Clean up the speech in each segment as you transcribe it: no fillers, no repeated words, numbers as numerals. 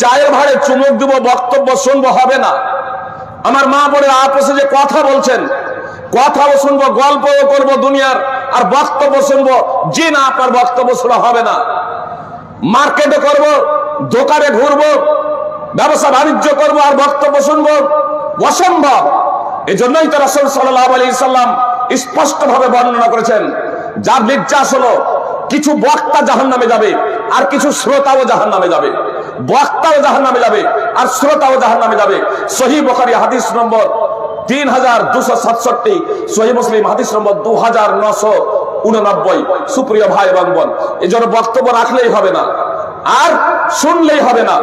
চায়ের ভাড়ে চুমুক দিব, বক্তব্য শুনবো, হবে না। আমার মা বোনের আপসে যে কথা বলছেন, কথাও শুনবো, গল্পও করবো দুনিয়ার, আর বক্তব্য শুনবো, জি না, আপনার বক্তব্য শোনা হবে না। মার্কেটে করব, দোকানে ঘুরবো, ব্যবসা বাণিজ্য করবো, আর বক্তব্য শুনবো, অসম্ভব। এই জন্যই তো রাসূল সাল্লাল্লাহু আলাইহি সাল্লাম স্পষ্ট ভাবে বর্ণনা করেছেন, যার নির্যাস হলো কিছু বক্তা জাহান্নামে যাবে আর কিছু শ্রোতাও জাহান্নামে যাবে। বক্তাও জাহান্নামে যাবে আর শ্রোতাও জাহান্নামে যাবে। সহিহ বুখারী হাদিস নম্বর 3267, সহিহ মুসলিম হাদিস নম্বর 2989। সুপ্রিয় ভাই এবং বোন, এই জন্য বক্তব্য রাখলেই হবে না আর শুনলেই হবে না।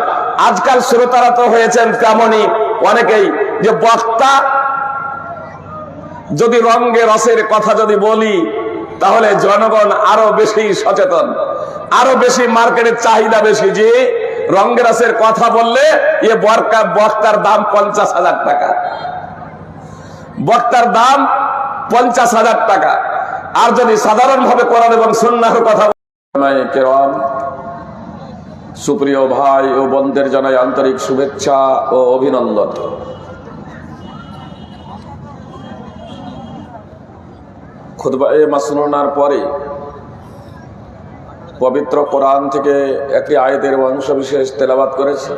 আজকাল শ্রোতারা তো হয়েছেন তেমনই অনেকেই, যে বক্তা যদি রঙে রসের কথা যদি বলি, তাহলে জনগণ আরো বেশি সচেতন, আরো বেশি মার্কেটের চাহিদা বেশি, যে রঙে রসের কথা বললে এ বক্তার দাম 50,000 টাকা, বক্তার দাম 50,000 টাকা। আর যদি সাধারণ ভাবে কোরআন এবং সুন্নাহর কথা, সুপ্রিয় ভাই ও বোনদের জানাই আন্তরিক শুভেচ্ছা ও অভিনন্দন। খুতবায়ে মাসনুনার পরে পবিত্র কোরআন থেকে একটি আয়াতের অংশ বিশেষ তেলাওয়াত করেছি।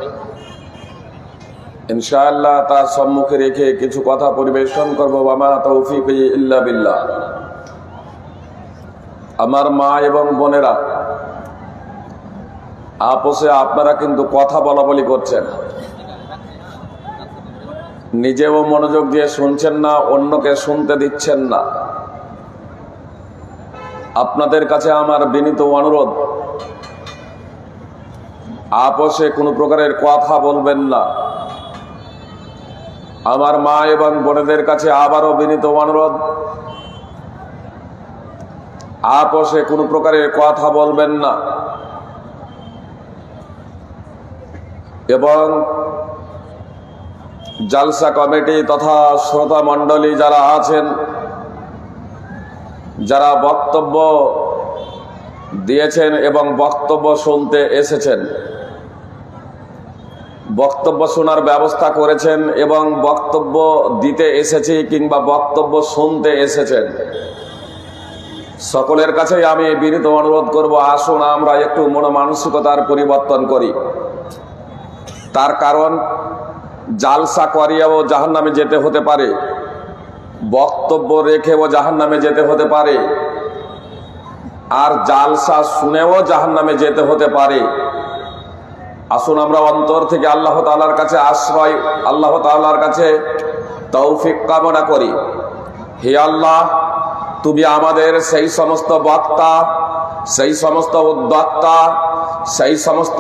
ইনশাআল্লাহ তার সম্মুখে রেখে কিছু কথা পরিবেশন করব। ওয়ামা তৌফিকি ইল্লা বিল্লাহ। আমার মা এবং বোনেরা, আপসে আপনারা কিন্তু কথা বলাবলি করছেন, নিজেও মনোযোগ দিয়ে শুনছেন না, অন্যকে শুনতে দিচ্ছেন না। আপনাদের কাছে আমার বিনীত অনুরোধ, আপসে কোনো প্রকারের কথা বলবেন না। আমার মা এবং বোনেদের কাছে আবারও বিনীত অনুরোধ, আপসে কোনো প্রকারের কথা বলবেন না। এবং জালসা কমিটি তথা শ্রোতা মণ্ডলী যারা আছেন, যারা বক্তব্য দিয়েছেন এবং বক্তব্য শুনতে এসেছেন, বক্তব্য শোনার ব্যবস্থা করেছেন এবং বক্তব্য দিতে এসেছি কিংবা বক্তব্য শুনতে এসেছেন, সকলের কাছেই আমি বিনীত অনুরোধ করব, আসুন আমরা একটু মনোমানসিকতার পরিবর্তন করি। তার কারণ, জালসা করিয়াও জাহান্নামে যেতে হতে পারে, বক্তব্য রেখেও জাহান্নামে যেতে হতে পারে, আর জালসা শুনেও জাহান্নামে যেতে হতে পারে। আসুন আমরা অন্তর থেকে আল্লাহ তাআলার কাছে আশ্রয়, আল্লাহ তাআলার কাছে তৌফিক কামনা করি। হে আল্লাহ, তুমি আমাদের সেই সমস্ত বক্তা, সেই সমস্ত উদ্যোক্তা, সেই সমস্ত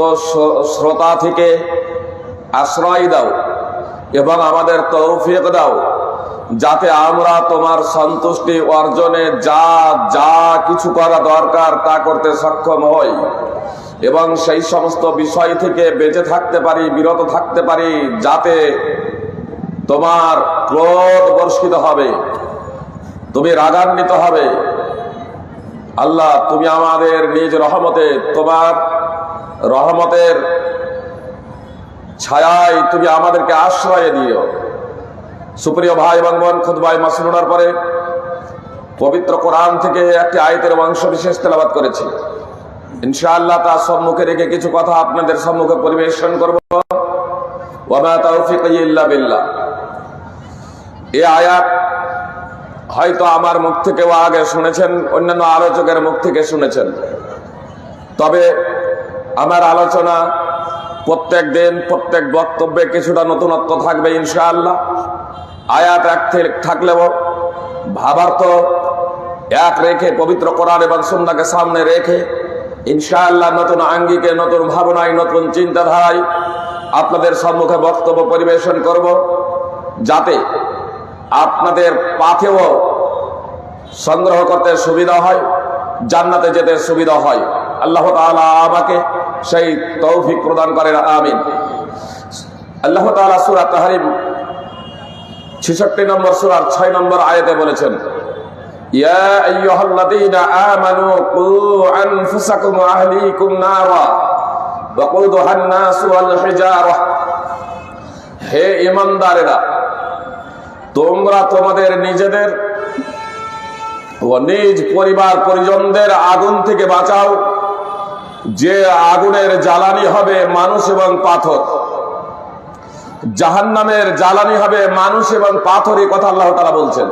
শ্রোতা থেকে আশ্রয় দাও এবং আমাদের তৌফিক দাও, যাতে আমরা তোমার সন্তুষ্টি অর্জনে যা যা কিছু করা দরকার তা করতে সক্ষম হই এবং সেই সমস্ত বিষয় থেকে বেঁচে থাকতে পারি, বিরত থাকতে পারি, যাতে তোমার ক্রোধ বর্ষিত হবে, তুমি রাগান্বিত হবে। আল্লাহ, তুমি আমাদের নিজ রহমতে, তোমার রহমতের ছায়ায় তুমি আমাদেরকে আশ্রয় দিও। সুপ্রিয় ভাই এবং বোন, খুতবায়ে মাসনুনার পরে পবিত্র কোরআন থেকে একটি আয়াতের অংশ বিশেষ তেলাওয়াত করেছি। ইনশাআল্লাহ তার সম্মুখে রেখে কিছু কথা আপনাদের সম্মুখে পরিবেশন করব। ওয়ামা তাওফিকি ইল্লা বিল্লাহ। এই আয়াত হয়তো আমার মুখ থেকেও আগে শুনেছেন, অন্যান্য আলোচকের মুখ থেকে শুনেছেন, তবে আমার আলোচনা প্রত্যেক দিন প্রত্যেক বক্তব্যে কিছুটা নতুনত্ব থাকবে ইনশাআল্লাহ। আয়াত এক থাকলেও ভাবার্থ এক রেখে, পবিত্র কোরআন এবং সুন্নাহকে সামনে রেখে ইনশাআল্লাহ নতুন আঙ্গিকে, নতুন ভাবনায়, নতুন চিন্তাধারায় আপনাদের সম্মুখে বক্তব্য পরিবেশন করব, যাতে আপনাদের পাথেও সংগ্রহ করতে সুবিধা হয়, জান্নাতে যেতে সুবিধা হয়। আল্লাহ তাআলা আমাকে সেই তৌফিক প্রদান করেন, আমিন। আল্লাহ তাআলা সূরা তাহরিম 66 নম্বর সূরার 6 নম্বর আয়াতে বলেছেন, ইয়া আইয়ুহাল্লাযীনা আমানু কু আনফুসাকুম ওয়া আহলিকুম নারা। ওয়াকুদুহান নাস ওয়াল হিজারাহ, হে ঈমানদারেরা, তোমরা তোমাদের নিজেদের ও নিজ পরিবার পরিজনদের আগুন থেকে বাঁচাও, যে আগুনের জ্বালানি হবে মানুষ এবং পাথর। জাহান্নামের জ্বালানি হবে মানুষ এবং পাথর, এই কথা আল্লাহ তাআলা বলছেন।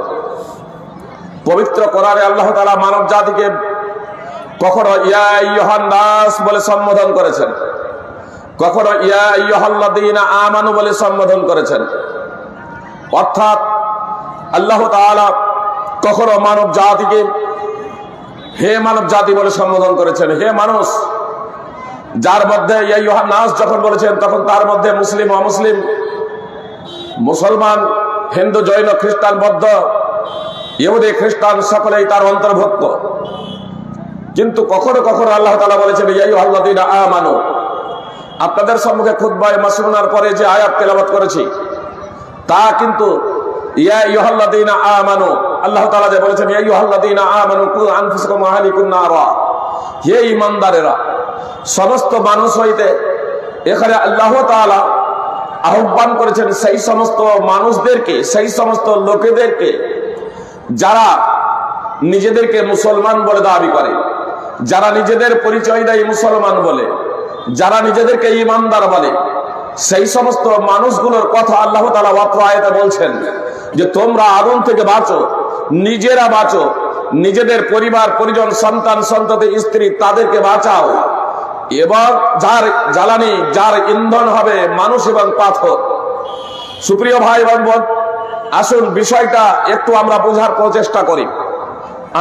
পবিত্র কোরআনে আল্লাহ তাআলা মানব জাতিকে কখনো ইয়া আইয়ুহান নাস বলে সম্বোধন করেছেন, কখনো ইয়া আইয়ুহাল্লাযীনা আমানু বলে সম্বোধন করেছেন। অর্থাৎ আল্লাহ তাআলা কখনো মানব জাতিকে হে মানব জাতি বলে সম্বোধন করেছেন, হে মানুষ। যার মধ্যে ইয়া আইয়ুহান নাস যখন বলেছেন, তখন তার মধ্যে মুসলিম অমুসলিম, মুসলমান, হিন্দু, জৈন, খ্রিস্টান, বৌদ্ধ, ইহুদি, খ্রিস্টান সকলেই তার অন্তর্ভুক্ত। কিন্তু কখনো কখনো আল্লাহ তাআলা বলেছেন ইয়া আইয়ুহাল্লাযীনা আমানু। আপনাদের সম্মুখে খুতবায়ে মাসনুনার পরে যে আয়াত তেলাওয়াত করেছি তা কিন্তু ইয়া আইয়ুহাল্লাযীনা আমানু, আল্লাহ তাআলা যে বলেছেন ইয়া আইয়ুহাল্লাযীনা আমানু কু আনফুসাকুম ওয়া আহলিকুম নারা, হে ঈমানদারেরা, সমস্ত মানুষ হইতে এখানে আল্লাহ তাআলা আহ্বান করেছেন সেই সমস্ত মানুষদেরকে, সেই সমস্ত লোকেদেরকে যারা নিজেদেরকে মুসলমান বলে দাবি করে, যারা নিজেদের পরিচয় দেয় মুসলমান বলে, যারা নিজেদেরকে ঈমানদার বলে, সেই সমস্ত মানুষগুলোর কথা আল্লাহ তাআলা অত্র আয়াতে বলছেন যে তোমরা আগুন থেকে বাঁচো, নিজেরা বাঁচো, নিজেদের পরিবার পরিজন, সন্তান সন্ততি, স্ত্রী, তাদেরকে বাঁচাও, এবং যার জ্বালানি, যার ইন্ধন হবে মানুষ এবং পাথর। সুপ্রিয় ভাই এবং বোন, আসুন বিষয়টা একটু আমরা বোঝার প্রচেষ্টা করি।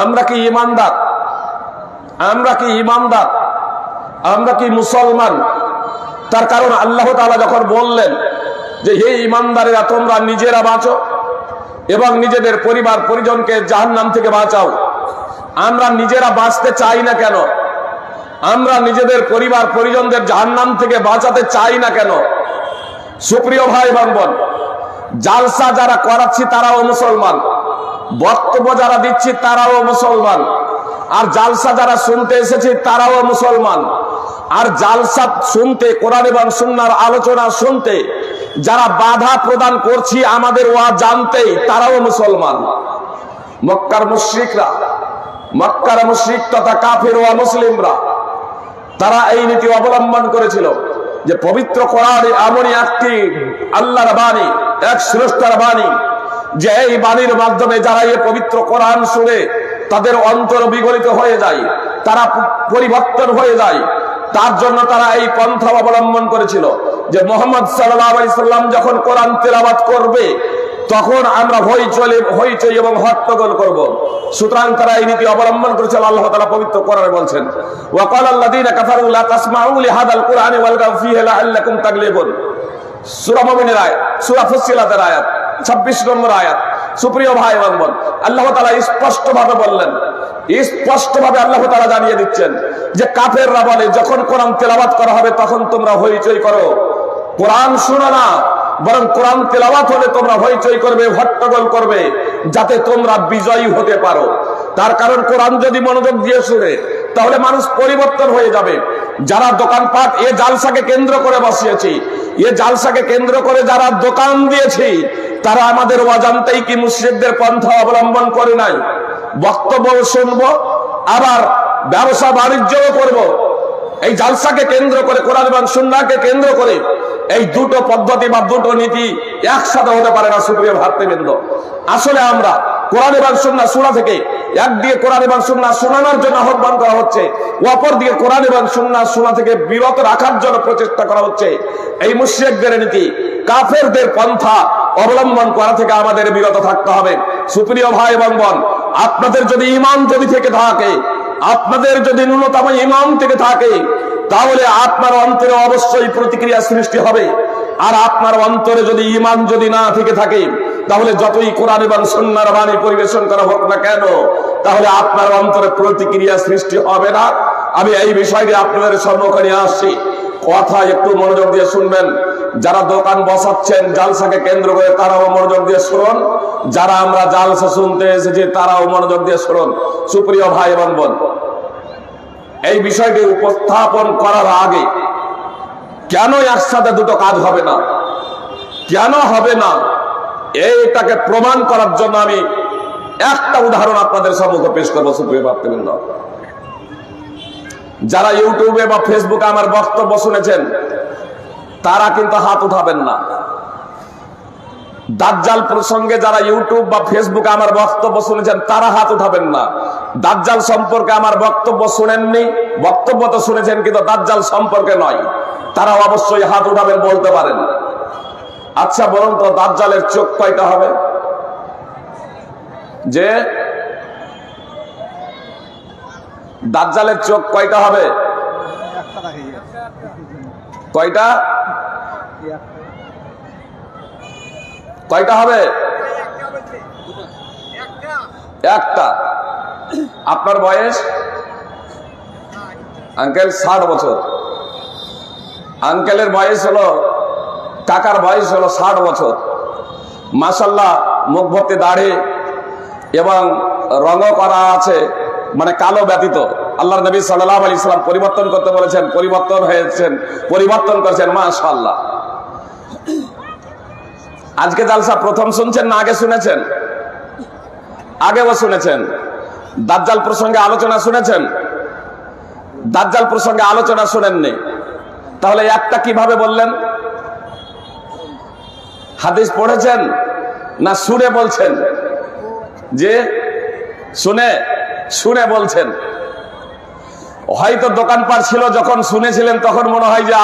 আমরা কি ঈমানদার? আমরা কি ঈমানদার? আমরা কি মুসলমান? তার কারণ আল্লাহ তাআলা যখন বললেন যে হে ঈমানদারেরা, তোমরা নিজেরা বাঁচো এবং নিজেদের পরিবার পরিজনকে জাহান্নাম থেকে বাঁচাও, আমরা নিজেরা বাঁচতে চাই না কেন? আমরা নিজেদের পরিবার পরিজনদের জাহান্নাম থেকে বাঁচাতে চাই না কেন? সুপ্রিয় ভাই এবং বোন, জালসা যারা করাচ্ছি তারাও মুসলমান, বক্তব্য যারা দিচ্ছি তারাও মুসলমান, আর জালসা যারা শুনতে এসেছি তারাও মুসলমান, আর জালসা শুনতে, কোরআন এবং সুন্নাহর আলোচনা শুনতে যারা বাধা প্রদান করছি আমাদের ওয়া জানতেই, তারাও মুসলমান। মক্কার মুশরিকরা, মক্কার মুশরিক তথা কাফির ওয়া মুসলিমরা, তারা এই নীতি অবলম্বন করেছিল যে পবিত্র কোরআনে এমনই একটি আল্লাহর বাণী, এক স্রষ্টার বাণী, যে এই বাণীর মাধ্যমে যারা এই পবিত্র কোরআন শুনে তাদের অন্তর বিগলিত হয়ে যায়, তারা পরিবর্তন হয়ে যায়। তার জন্য তারা এই পন্থা অবলম্বন করেছিল যে মুহাম্মদ সাল্লাল্লাহু আলাইহি সাল্লাম যখন কোরআন তেলাওয়াত করবে তখন আমরা হইচই এবং হট্টগোল করব। সুতরাং তারা এই নীতি অবলম্বন করেছিল। আল্লাহ তাআলা পবিত্র কোরআনে বলছেন ওয়া ক্বালাল্লাযীনা কাফারু লা তাসমাউ লিহাদাল কুরআনি ওয়ালগাউ ফীহি লাআল্লাকুম তাগলিবুন। সূরা মুমিনের আয়াত, সূরা ফুসসিলাতের আয়াত 26 নম্বর আয়াত। সুপ্রিয় ভাই এবং বোন, আল্লাহ তাআলা স্পষ্টভাবে বললেন, স্পষ্টভাবে আল্লাহ তাআলা জানিয়ে দিচ্ছেন যে কাফেররা বলে যখন কোরআন তেলাওয়াত করা হবে তখন তোমরা হইচই করো, কোরআন শোনো না, বরং কোরআন তেলাওয়াত হলে তোমরা হইচই করবে, হট্টগোল করবে, যাতে তোমরা বিজয়ী হতে পারো। তার কারণ কোরআন যদি মনোযোগ দিয়ে শুনে তাহলে মানুষ পরিবর্তন হয়ে যাবে। যারা দোকানপাট এ জালসাকে কেন্দ্র করে বসিয়েছি, এ জালসাকে কেন্দ্র করে যারা দোকান দিয়েছি, তারা আমাদের অজান্তেই কি মুশরিকদের পন্থা অবলম্বন করে নাই? বক্তব্য শুনবো, আবার ব্যবসা বাণিজ্যও করব। এই জালসাকে কেন্দ্র করে, কোরআন এবং সুন্নাহকে কেন্দ্র করে এই দুটো পদ্ধতি বা দুটো নীতি একসাথে হতে পারে না। সুপ্রিয় ভাতৃবৃন্দ, আসলে আমরা কোরআন এবং সুন্নাহ শোনা থেকে, একদিকে কোরআন এবং সুন্নাহ শোনানোর জন্য আহ্বান করা হচ্ছে, অপরদিকে কোরআন এবং সুন্নাহ শোনা থেকে বিরত রাখার জন্য প্রচেষ্টা করা হচ্ছে। এই মুশরিকদের নীতি, কাফেরদের পন্থা অবলম্বন করা থেকে আমাদের বিরত থাকতে হবে। সুপ্রিয় ভাই এবং বোন, আপনাদের যদি ঈমান যদি থেকে থাকে, আপনাদের যদি ন্যূনতম ঈমান থেকে থাকে, তাহলে আপনার অন্তরে অবশ্যই প্রতিক্রিয়া সৃষ্টি হবে। আর আপনার অন্তরে যদি ঈমান যদি না থেকে থাকে, তাহলে যতই কোরআন এবং সুন্নাহর বাণী পরিবেশন করা হোক না কেন, তাহলে আপনার অন্তরে প্রতিক্রিয়া সৃষ্টি হবে না। আমি এই বিষয়টি আপনাদের সম্মুখে নিয়ে আসছি, কথা একটু মনোযোগ দিয়ে শুনবেন। যারা দোকান বসাচ্ছেন জালসাকে কেন্দ্র করে তারাও মনোযোগ দিয়ে শুনুন, যারা আমরা জালসা শুনতে এসেছি তারাও মনোযোগ দিয়ে শুনুন। সুপ্রিয় ভাই এবং বোন, এই বিষয়টি উপস্থাপন করার আগে কেন একসাথে দুটো কাজ হবে না, কেন হবে না, এইটাকে প্রমাণ করার জন্য আমি একটা উদাহরণ আপনাদের সম্মুখে পেশ করবো। সুপ্রিয় ভাতৃবৃন্দ, যারা ইউটিউবে বা ফেসবুকে আমার বক্তব্য শুনেছেন তারা কিন্তু হাত উঠাবেন না। দাজ্জাল প্রসঙ্গে যারা ইউটিউব বা ফেসবুকে আমার বক্তব্য শুনেছেন তারা হাত উঠাবেন না। দাজ্জাল সম্পর্কে আমার বক্তব্য শুনেননি, বক্তব্য তো শুনেছেন কিন্তু দাজ্জাল সম্পর্কে নয়, তারা অবশ্যই হাত উঠাবেন, বলতে পারেন। আচ্ছা বলুন তো, দাজ্জালের চোখ কয়টা হবে? যে দাজ্জালের চোখ কয়টা হবে? কয়টা কয়টা হবে? একটা। আপনার বয়স আঙ্কেল 60 বছর, আঙ্কেলের বয়স হলো, কাকার বয়স হলো 60 বছর। মাশাআল্লাহ, মুখ ভর্তি দাড়ি এবং রঙও করা আছে, মানে কালো ব্যতীত। আল্লাহর নবী সাল্লাল্লাহু আলাইহি সাল্লাম পরিবর্তন করতে বলেছেন, পরিবর্তন হয়েছেন, পরিবর্তন করেছেন, মাশাআল্লাহ। আজকে জালসা প্রথম শুনছেন না আগে শুনেছেন? আগেও শুনেছেন। দাজ্জাল প্রসঙ্গে আলোচনা শুনেছেন? দাজ্জাল প্রসঙ্গে আলোচনা শুনেননি, তাহলে একটা কিভাবে বললেন? হাদিস পড়েছেন না শুনে বলছেন? যে শুনে শুনে বলছেন। হয়তো দোকানপাট ছিল, যখন শুনেছিলেন তখন মনে হয় যে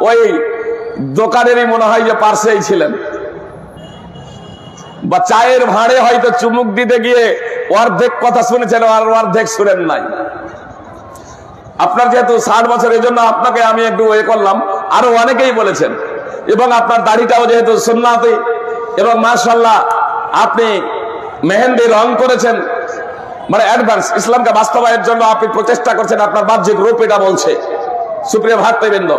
ওই দোকানেরই মনে হয় যে পার্শ্বেই ছিলেন, বা চায়ের ভাঁড়ে হয়তো চুমুক দিতে গিয়ে অর্ধেক কথা শুনেছেন আর অর্ধেক শুনেন নাই। আপনার যেহেতু 60 বছর, এই জন্য আপনাকে আমি একটু এ করলাম, আরো অনেকেই বলেছেন। এবং আপনার দাড়িটাও যেহেতু সুন্নাতি, এবং মাশাআল্লাহ আপনি মেহেন্দি রং করেছেন, মানে অ্যাডভান্স ইসলামকে বাস্তবায়নের জন্য আপনি প্রচেষ্টা করছেন, আপনার বাহ্যিক রূপ এটা বলছে। সুপ্রিয় ভাতৃবৃন্দ,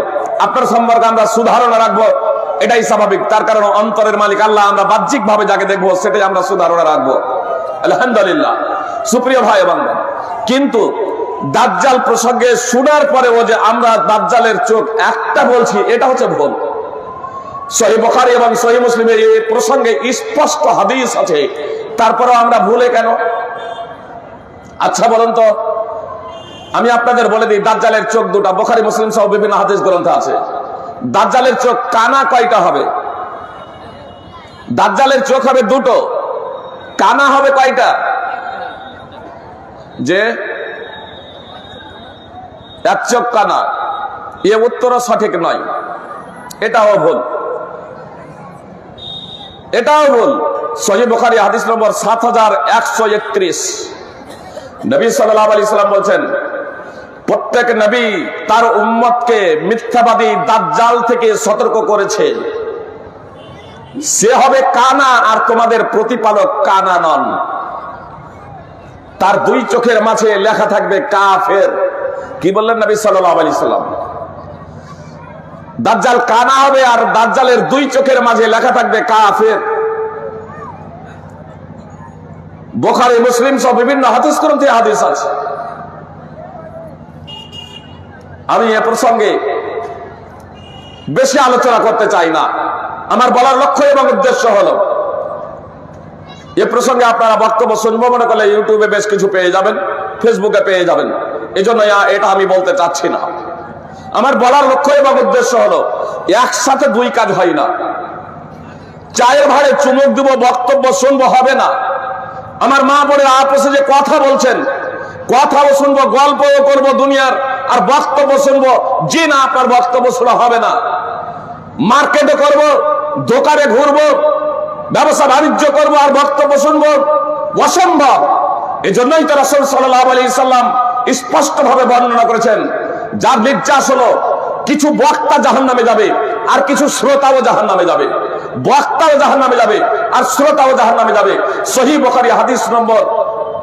আপনার সম্পর্কে আমরা সুধারণা রাখবো, এটাই স্বাভাবিক। তার কারণ অন্তরের মালিক আল্লাহ, আমরা বাহ্যিক ভাবে যাকে দেখবো সেটাই আমরা সুধারণা রাখবো, আলহামদুলিল্লাহ। সুপ্রিয় ভাই এবং বোন, কিন্তু দাজ্জাল প্রসঙ্গে শোনার পরেও যে আমরা দাজ্জালের চোখ একটা বলছি, এটা হচ্ছে ভুল। সহিহ বুখারী এবং সহিহ মুসলিমে এই প্রসঙ্গে স্পষ্ট হাদিস আছে, তারপরেও আমরা ভুলে কেন? আচ্ছা বলুন তো, আমি আপনাদের বলে দিই, দাজ্জালের চোখ দুটা, বুখারী মুসলিম সহ বিভিন্ন হাদিস গ্রন্থে আছে। দাজ্জালের চোখ কানা কয়টা হবে? দাজ্জালের চোখ হবে দুটো, কানা হবে কয়টা? যে এক চোখ কানা, এ উত্তরও সঠিক নয়, এটাও ভুল, এটাও ভুল। সহিহ বুখারী হাদিস নম্বর 7131, নবী সাল্লাল্লাহু আলাইহি সাল্লাম বলছেন, প্রত্যেক নবী তার উম্মতকে মিথ্যাবাদী দাজ্জাল থেকে সতর্ক করেছে। সে হবে কানা, আর তোমাদের প্রতিপালক কানা নন। তার দুই চোখের মাঝে লেখা থাকবে কাফের। কি বললেন নবী সাল্লাল্লাহু আলাইহি সাল্লাম? দাজ্জাল কানা হবে, আর দাজ্জালের দুই চোখের মাঝে লেখা থাকবে কাফের। বুখারী মুসলিম সব বিভিন্ন হাদিস গ্রন্থে হাদিস আছে। আমি এ প্রসঙ্গে বেশি আলোচনা করতে চাই না। আমার বলার লক্ষ্য এবং উদ্দেশ্য হলো, এ প্রসঙ্গে আপনারা বক্তব্য শুনবো মনে করলে ইউটিউবে বেশ কিছু পেয়ে যাবেন, ফেসবুকে পেয়ে যাবেন, এজন্য এটা আমি বলতে চাচ্ছি না। আমার বলার লক্ষ্য এবং উদ্দেশ্য হলো, একসাথে দুই কাজ হয় না। চায়ের ভাড়ে চুমুক দিব, বক্তব্য শুনবো, হবে না। আমার মা বোনের আপসে যে কথা বলছেন, কথাও শুনবো, গল্পও করবো দুনিয়ার, আর বক্তব্য শুনবো, জি না, আপনার বক্তব্য শোনা হবে না। মার্কেটে করব, দোকানে ঘুরবো, ব্যবসা বাণিজ্য করবো, আর বক্তব্য শুনবো, অসম্ভব। এই জন্যই তো রাসূল সাল্লাল্লাহু আলাইহি সাল্লাম স্পষ্ট ভাবে বর্ণনা করেছেন, যার নির্যাস হলো কিছু বক্তা জাহান্নামে যাবে, আর কিছু শ্রোতাও জাহান্নামে যাবে। বক্তাও জাহান্নামে যাবে, আর শ্রোতাও জাহান্নামে যাবে। সহিহ বুখারী হাদিস নম্বর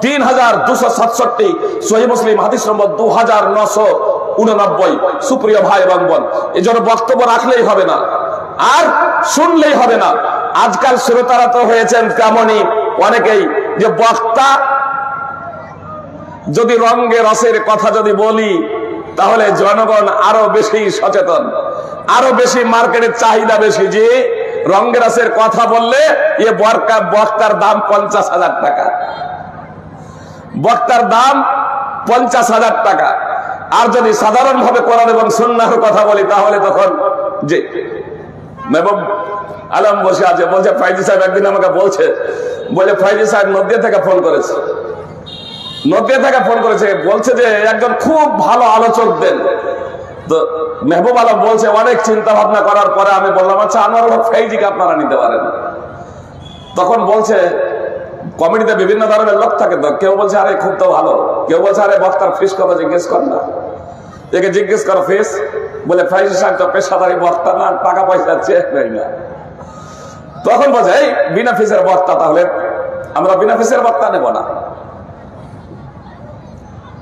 3267, সহিহ মুসলিম হাদিস নম্বর 2989। সুপ্রিয় ভাই এবং বোন, এই জন্য বক্তব্য রাখলেই হবে না, আর শুনলেই হবে না। আজকাল শ্রোতারা তো হয়েছেন তেমনই অনেকেই, যে বক্তা যদি রঙ্গে রসের কথা যদি বলি, তাহলে জনগণ আরো বেশি সচেতন, আরো বেশি মার্কেটের চাহিদা বেশি, যে রঙ্গেরাসের কথা বললে এ বক্তার দাম 50,000 টাকা, বক্তার দাম 50,000 টাকা। আর যদি সাধারণ ভাবে কোরআন এবং সুন্নাহর কথা বলি তাহলে তখন যে মেহবুব আলম বসে আছে, বলছে ফাইজি সাহেব একদিন আমাকে বলছে ফাইজি সাহেব নদিয়া থেকে ফোন করেছে, বলছে যে একজন খুব ভালো আলোচক দেন। তো মেহবুব আলম বলছে অনেক চিন্তা ভাবনা করার পরে আমি বললাম আচ্ছা আনোয়ার হক ফাইজিকে আপনারা নিতে পারেন। তখন বলছে কমিটিতে বিভিন্ন ধরনের লোক থাকে, তো কেউ বলছে আরে খুব তো ভালো, কেউ বলছে আরে বক্তার ফিস কত জিজ্ঞেস কর না, একে জিজ্ঞেস করো ফিস। বলে ফাইজি সাহেব তো পেশাদারি বক্তা না, টাকা পয়সা চেয়ে নেই না। তখন বলছে এই বিনা ফিসের বক্তা, তাহলে আমরা বিনা ফিসের বক্তা নেব না,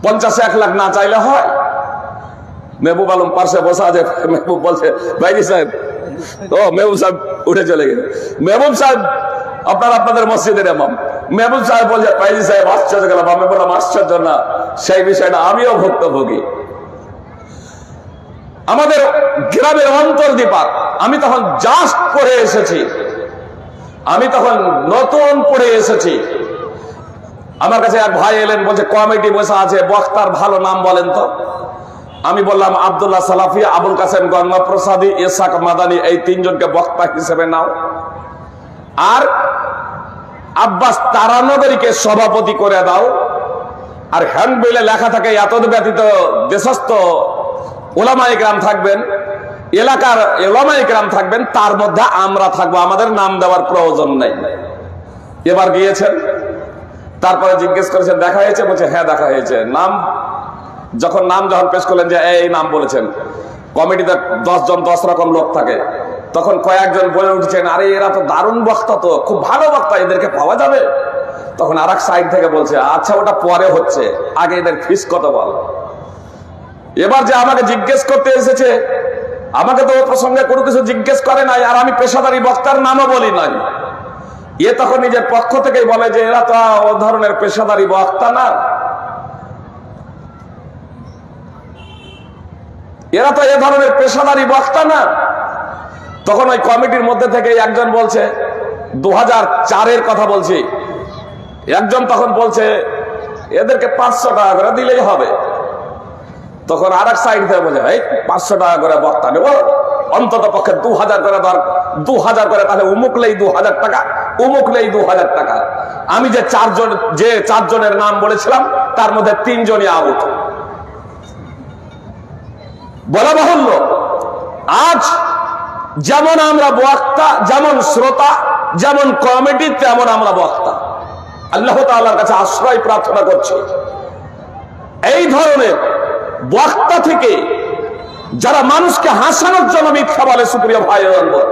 50-1 লাখ না চাইলে হয়। মেহবুব আলম পাশে বসা আছে, মেহবুব বলছে ভাইজি সাহেব, ও মেহবুব সাহেব উঠে চলে গেছে। মেহবুব সাহেব আপনাদের মসজিদের ইমাম, মেহবুব সাহেব বলছে ভাইজি সাহেব আশ্চর্য গেলাম। আমি বললাম আশ্চর্য না, সেই বিষয়টা আমিও ভুক্তভোগী। আমাদের গ্রামের অন্তর্দ্বীপার আমি তখন জাস্ট পড়ে এসেছি, আমি তখন নতুন পড়ে এসেছি। আমার কাছে এক ভাই এলেন, বলছে কমিটি বসে আছে, বক্তার ভালো নাম বলেন তো। আমি বললাম আব্দুল্লাহ সালাফি, আবুল কাসেম গঙ্গাপ্রসাদী, ইসাক মাদানী, এই 3 জনকে বক্তা হিসেবে নাও, আর আব্বাস তারানগরীকে সভাপতি করে দাও। আর হ্যান্ডবিলে লেখা থাকে এত ব্যতীত দেশস্থ ওলামায়ে কেরাম থাকবেন, এলাকার ওলামায়ে কেরাম থাকবেন, তার মধ্যে আমরা থাকবো, আমাদের নাম দেওয়ার প্রয়োজন নেই। এবার গিয়েছেন, তারপরে জিজ্ঞেস করেছেন দেখা হয়েছে, বলছে হ্যাঁ দেখা হয়েছে। যখন পেশ করলেন যে এই নাম বলেছেন, কমিটিতে 10 জন 10 রকম লোক থাকে, তখন কয়েকজন বলে উঠছেন আরে এরা তো দারুণ বক্তা, তো খুব ভালো বক্তা, এদেরকে পাওয়া যাবে। তখন আরেক সাইড থেকে বলছে আচ্ছা ওটা পরে হচ্ছে, আগে এদের ফিস কত বল। এবার যে আমাকে জিজ্ঞেস করতে এসেছে, আমাকে তো ও প্রসঙ্গে কোনো কিছু জিজ্ঞেস করে নাই, আর আমি পেশাদারি বক্তার নামও বলি নাই। এ তখন নিজের পক্ষ থেকেই বলে যে এরা তো ও ধরনের পেশাদারি বক্তা না, এরা তো এ ধরনের পেশাদারি বক্তা না। তখন ওই কমিটির মধ্যে থেকে একজন বলছে 2004-এর কথা বলছি, একজন তখন বলছে এদেরকে 500 টাকা করে দিলেই হবে। তখন আর এক সাইড থেকে বলছে এই 500 টাকা করে বক্তা নেব, অন্তত পক্ষে 2000 করে দর, 2000 করে, তাহলে উমুক লেই 2000 টাকা, উমুক লেই 2000 টাকা। আমি যে 4 জনের নাম বলেছিলাম তার মধ্যে 3 জনই আউট। বলা বাহুল্য আজ যেমন আমরা বক্তা, যেমন শ্রোতা, যেমন কমিটি, তেমন আমরা বক্তা। আল্লাহ তাআলার কাছে আশ্রয় প্রার্থনা করছি এই ধরনের বক্তা থেকে যারা মানুষকে হাসানোর জন্য মিথ্যা বলে। সুপ্রিয় ভাই ও বোন,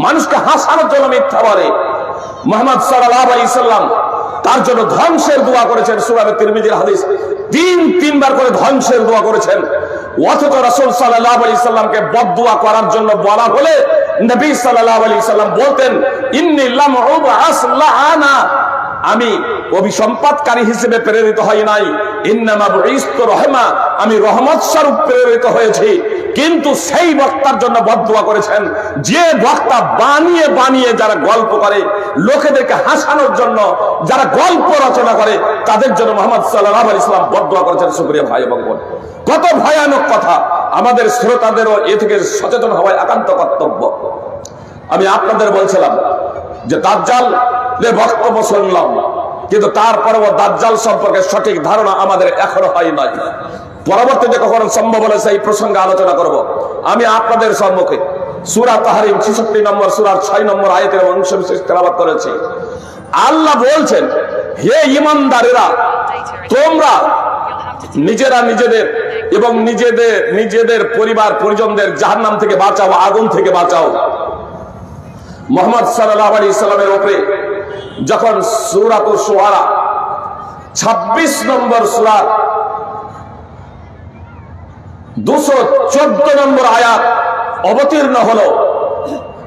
মানুষকে হাসানোর জন্য মিথ্যা বলে। মুহাম্মদ সাল্লাল্লাহু আলাইহি সাল্লাম তার জন্য ধ্বংসের দোয়া করেছেন, সূরা তিরমিজির হাদিস, 3বার করে ধ্বংসের দোয়া করেছেন। অথচ রাসূল সাল্লাল্লাহু আলাইহি সাল্লামকে বদদুয়া করার জন্য বলা হলে নবী সাল্লাল্লাহু আলাইহি সাল্লাম বলতেন ইন্নী লাম উবআস লাআনা, আমি অভিসম্পাদকারী হিসেবে প্রেরিত হই নাই, ইন্নামা বুইসতু রাহমা, আমি রহমত স্বরূপ প্রেরিত হয়েছি। কিন্তু সেই বক্তার জন্য বদদুয়া করেছেন যে বক্তা বানিয়ে বানিয়ে যারা গল্প করে, লোকেদেরকে হাসানোর জন্য যারা গল্প রচনা করে, তাদের জন্য মুহাম্মদ সাল্লাল্লাহু আলাইহি সাল্লাম বদদুয়া করেছেন। সুপ্রিয় ভাই এবং বোন, কত ভয়ানক কথা! আমাদের শ্রোতাদেরও এ থেকে সচেতন হওয়া একান্ত কর্তব্য। আমি আপনাদের বলছিলাম যে দাজ্জালের বক্তব্য শুনলাম, কিন্তু তারপরেও দাজ্জাল সম্পর্কে সঠিক ধারণা আমাদের এখনো হয় নাই। পরবর্তীতে কখনো সম্ভব হলে সেই প্রসঙ্গে আলোচনা করব। আমি আপনাদের সম্মুখে সূরা তাহরিম 66 নম্বর সূরার 6 নম্বর আয়াতের অংশ বিশেষ তেলাওয়াত করেছি। আল্লাহ বলছেন, হে ঈমানদারেরা, তোমরা নিজেরা নিজেদের এবং নিজেদের পরিবার পরিজনদের জাহান্নাম থেকে বাঁচাও, আগুন থেকে বাঁচাও। মুহাম্মদ সাল্লাল্লাহু আলাইহি সাল্লামের উপরে যখন সূরাতুশ শুআরা 26 নম্বর সূরা 214 নম্বর আয়াত অবতীর্ণ হলো,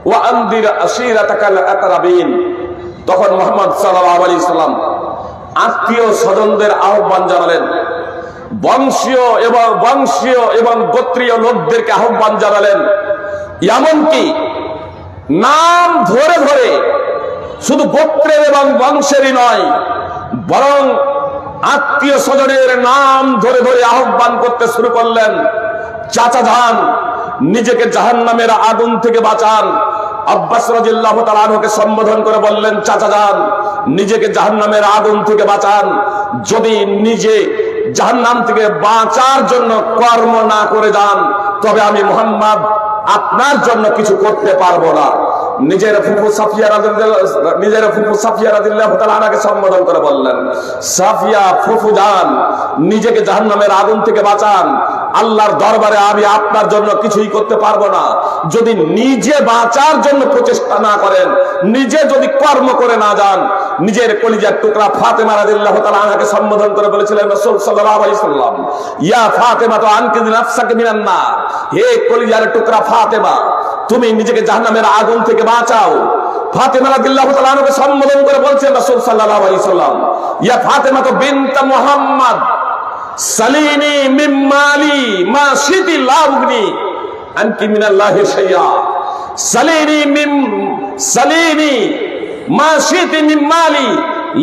ওয়া আনদির আশীরাতাকাল আকরাবিন, তখন মুহাম্মদ সাল্লাল্লাহু আলাইহি সাল্লাম আত্মীয় স্বজনদের আহ্বান জানালেন, বংশীয় এবং গোত্রীয় লোকদেরকে আহ্বান জানালেন। এমনকি নাম ধরে ধরে শুধু গোত্রের এবং বংশেরই নয়, বরং আত্মীয় স্বজনের নাম ধরে ধরে আহ্বান করতে শুরু করলেন। চাচা যান, নিজেকে জাহান্নামের আগুন থেকে বাঁচান। আব্বাস রাদিয়াল্লাহু তাআলা আনহুকে সম্বোধন করে বললেন, চাচা যান, নিজেকে জাহান্নামের আগুন থেকে বাঁচান। যদি নিজে জাহান্নাম থেকে বাঁচার জন্য কর্ম না করে যান, তবে আমি মুহাম্মদ আপনার জন্য কিছু করতে পারবো না। নিজের ফুফু সাফিয়া রাদিয়াল্লাহু তাআলা আনহাকে সম্বোধন করে বললেন, সাফিয়া ফুফু যান, নিজেকে জাহান্নামের আগুন থেকে বাঁচান। আল্লাহর দরবারে আমি আপনার জন্য কিছুই করতে পারবো না। যদি নিজে বাঁচার জন্য প্রচেষ্টা না করেন, নিজে যদি কর্ম করে না যান। নিজের কলিজার টুকরা ফাতেমা রাদিয়াল্লাহু তাআলা আনহাকে সম্বোধন করে বলেছিলেন রাসূল সাল্লাল্লাহু আলাইহি সাল্লাম, ইয়া ফাতেমা তো আনকিযি নাফসাকা মিনান নার, হে কলিজার টুকরা ফাতেমা, তুমি নিজেকে জাহান্নামের আগুন থেকে বাঁচাও। ফাতেমা রাদিয়াল্লাহু তাআলা আনহাকে সম্বোধন করে বলছেন রাসূল সাল্লাল্লাহু আলাইহি সাল্লাম, ইয়া ফাতেমা তো বিনত মুহাম্মদ, সালিনি মিন মালি মা শিতি লা উগনি আনকি মিনাল্লাহি শাইআ, সালিনি মা শিতি মিন মালি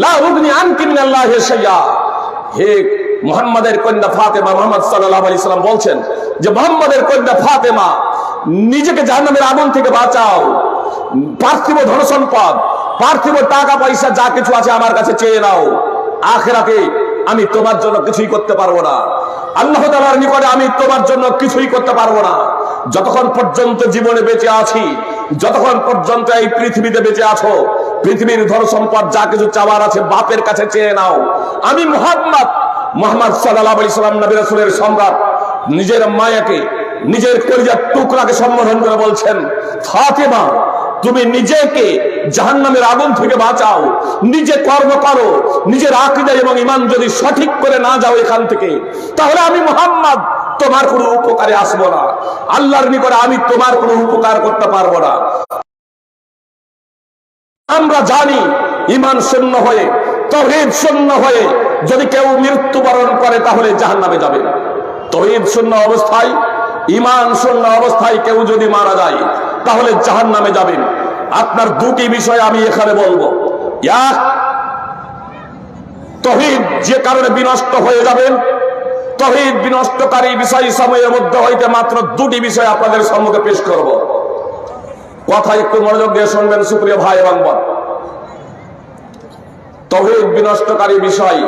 লা উগনি আনকি মিনাল্লাহি শাইআ। হে মুহাম্মাদের কন্যা ফাতেমা, মুহাম্মদ সাল্লাল্লাহু আলাইহি সাল্লাম বলছেন যে মুহাম্মাদের কন্যা ফাতেমা, নিজেকে জাহান্নামের আগুন থেকে বাঁচাও। পার্থিব ধন সম্পদ, পার্থিব টাকা পয়সা যা কিছু আছে আমার কাছে চেয়ে নাও। আখিরাতে আমি তোমার জন্য কিছুই করতে পারবো না। আল্লাহ তাআলার নিকটে আমি তোমার জন্য কিছুই করতে পারবো না। যতক্ষণ পর্যন্ত জীবনে বেঁচে আছি, যতক্ষণ পর্যন্ত এই পৃথিবীতে বেঁচে আছো, পৃথিবীর ধন সম্পদ যা কিছু চাওয়ার আছে বাপের কাছে চেয়ে নাও। আমি মুহাম্মদ সাল্লাল্লাহু আলাইহি সাল্লাম, নবী রাসূলের সম্রাট, নিজের মায়াকে, নিজের কলিজার টুকরাকে সম্বোধন করে বলছেন, ফাতেমা, তুমি নিজেকে জাহান্নামের আগুন থেকে বাঁচাও। নিজে কর্ম করো। নিজের আকীদা এবং ঈমান যদি সঠিক করে না যাও এখান থেকে, তাহলে আমি মুহাম্মদ তোমার কোনো উপকারে আসবো না। আল্লাহর নিকটে আমি তোমার কোনো উপকার করতে পারবো না। আমরা জানি ঈমান শূন্য হয়ে, তাওহীদ শূন্য হয়ে যদি কেউ মৃত্যুবরণ করে তাহলে জাহান্নামে যাবে। তাওহীদ শূন্য অবস্থায়, ঈমান শূন্য অবস্থায় কেউ যদি মারা যায় তাহলে জাহান্নামে যাবেন। আপনার দুটি বিষয় আমি এখানে বলবো। এক, তাওহীদ যে কারণে বিনষ্ট হয়ে যাবেন, তাওহীদ বিনষ্টকারী বিষয় সময়ের মধ্যে হইতে মাত্র দুটি বিষয় আপনাদের সম্মুখে পেশ করব। কথা একটু মনোযোগ দিয়ে শুনবেন সুপ্রিয় ভাই এবং বোন। তাওহীদ বিনষ্টকারী বিষয়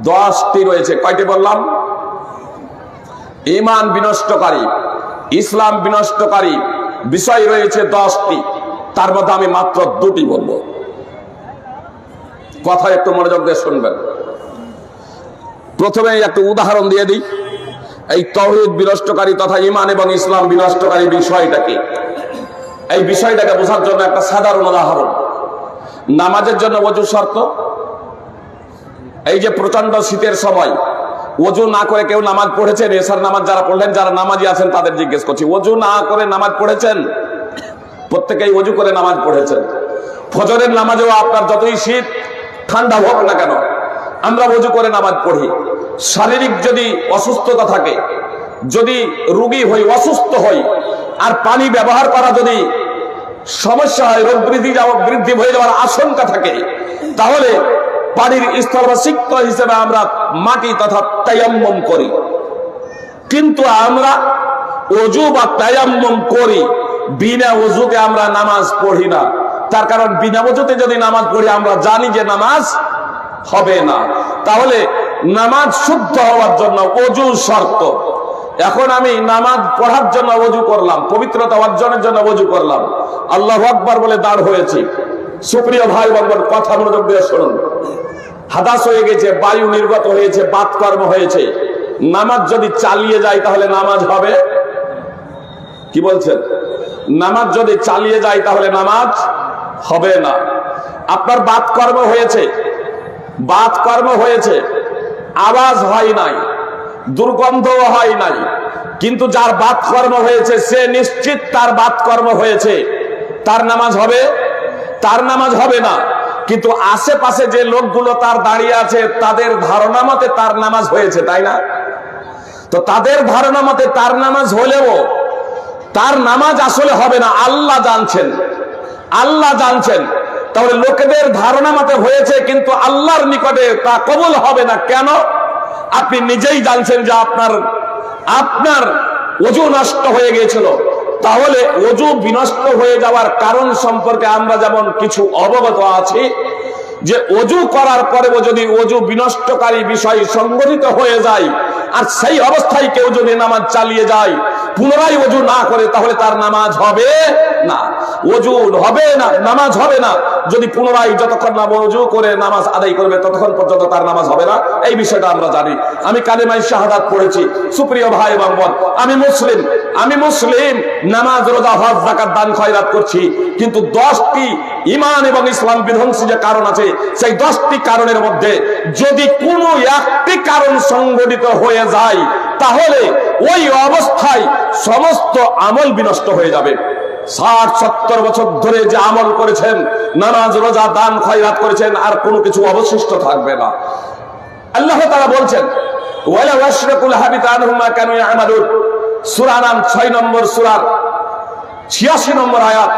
10টি রয়েছে। কয়টি বললাম? ঈমান বিনষ্টকারী, ইসলাম বিনষ্টকারী বিষয় রয়েছে 10টি। তার মধ্যে আমি মাত্র দুটি বলবো। কথা একটু মনোযোগ দিয়ে শুনবেন। প্রথমে একটা উদাহরণ দিয়ে দিই। এই তাওহীদ বিনষ্টকারী তথা ঈমান এবং ইসলাম বিনষ্টকারী বিষয়টা কি, এই বিষয়টাকে বোঝার জন্য একটা সাধারণ উদাহরণ। নামাজের জন্য ওযু শর্ত। এই যে প্রচন্ড শীতের সময় ওযু না করে কেউ নামাজ পড়েছেন? এশার নামাজ যারা পড়লেন, যারা নামাজি আছেন তাদের জিজ্ঞেস করছি, ওযু না করে নামাজ পড়েছেন? প্রত্যেকেই ওযু করে নামাজ পড়েছেন। ফজরের নামাজেও আপনার যতই শীত ঠান্ডা হোক না কেন, আমরা ওযু করে নামাজ পড়ি। শারীরিক যদি অসুস্থতা থাকে, যদি রোগী হই, অসুস্থ হই, আর পানি ব্যবহার করা যদি সমস্যা হয়, রোগ বৃদ্ধি হয়ে যাওয়ার আশঙ্কা থাকে, তাহলে পানির স্থল বা সিক্ত হিসেবে আমরা মাটি তথা তায়াম্মুম করি। কিন্তু আমরা ওযু বা তায়াম্মুম করি, বিনা ওযুতে আমরা নামাজ পড়ি না। তার কারণ বিনা ওযুতে যদি নামাজ পড়ি আমরা জানি যে নামাজ হবে না। তাহলে নামাজ শুদ্ধ হওয়ার জন্য ওযু শর্ত। এখন আমি নামাজ পড়ার জন্য ওযু করলাম, পবিত্রতা অর্জনের জন্য ওযু করলাম, আল্লাহু আকবার বলে দাঁড় হয়েছি। সুপ্রিয় ভাই বোন, কথা মনোযোগ দিয়ে শুনুন। হাদাস হয়ে গেছে, বায়ু নির্গত হয়েছে, বাতকর্ম হয়েছে, নামাজ যদি চালিয়ে যায় তাহলে নামাজ হবে? কি বলছেন? নামাজ যদি চালিয়ে যায় তাহলে নামাজ হবে না। আপনার বাতকর্ম হয়েছে, বাতকর্ম হয়েছে, আওয়াজ হয় নাই, দুর্গন্ধও হয় নাই, কিন্তু যার বাতকর্ম হয়েছে সে নিশ্চিত তার বাতকর্ম হয়েছে, তার নামাজ হবে? তার নামাজ হবে না। কিন্তু আশেপাশে যে লোকগুলো তার দাঁড়িয়ে আছে তাদের ধারণা মতে তার নামাজ হয়েছে, তাই না? তো তাদের ধারণা মতে তার নামাজ হলেও তার নামাজ আসলে হবে না, আল্লাহ জানছেন, আল্লাহ জানছেন। তাহলে লোকেদের ধারণা মতে হয়েছে কিন্তু আল্লাহর নিকটে তা কবুল হবে না। কেন? আপনি নিজেই জানছেন যে আপনার ওযু নষ্ট হয়ে গিয়েছিল। তাহলে ওযু বিনষ্ট হয়ে যাওয়ার কারণ সম্পর্কে আমরা যেমন কিছু অবগত আছি, যে ওযু করার পরেও যদি ওযু বিনষ্টকারী বিষয় সংঘটিত হয়ে যায় আর সেই অবস্থায় কেউ যদি নামাজ চালিয়ে যায় পুনরায় ওযু না করে, তাহলে তার নামাজ হবে না, ওযু হবে না, নামাজ হবে না। যদি পুনরায় যতক্ষণ না ওযু করে নামাজ আদায় করবে ততক্ষণ পর্যন্ত তার নামাজ হবে না। এই বিষয়টা আমরা জানি। আমি কালেমায়ে শাহাদাত পড়েছি। সুপ্রিয় ভাই এবং বোন, আমি মুসলিম, নামাজ, রোজা, হজ, যাকাত, দান, খয়রাত করছি, কিন্তু 10টি ঈমান এবং ইসলাম বিধ্বংসী যে কারণ আছে, সেই 10টি কারণের মধ্যে যদি কোনো একটি কারণ সংঘটিত হয়ে যায় তাহলে ওই অবস্থায় সমস্ত আমল বিনষ্ট হয়ে যাবে। 60-70 বছর ধরে যে আমল করেছেন, নামাজ, রোজা, দান, খয়রাত করেছেন, আর কোনো কিছু অবশিষ্ট থাকবে না। আল্লাহ তাআলা বলছেন, ওয়ালা ওয়াশরাকুল হাবিতা আনহুম মা কানু ইয়ামালুন, সূরা নাম 6 নম্বর সূরার 86 নম্বর আয়াত,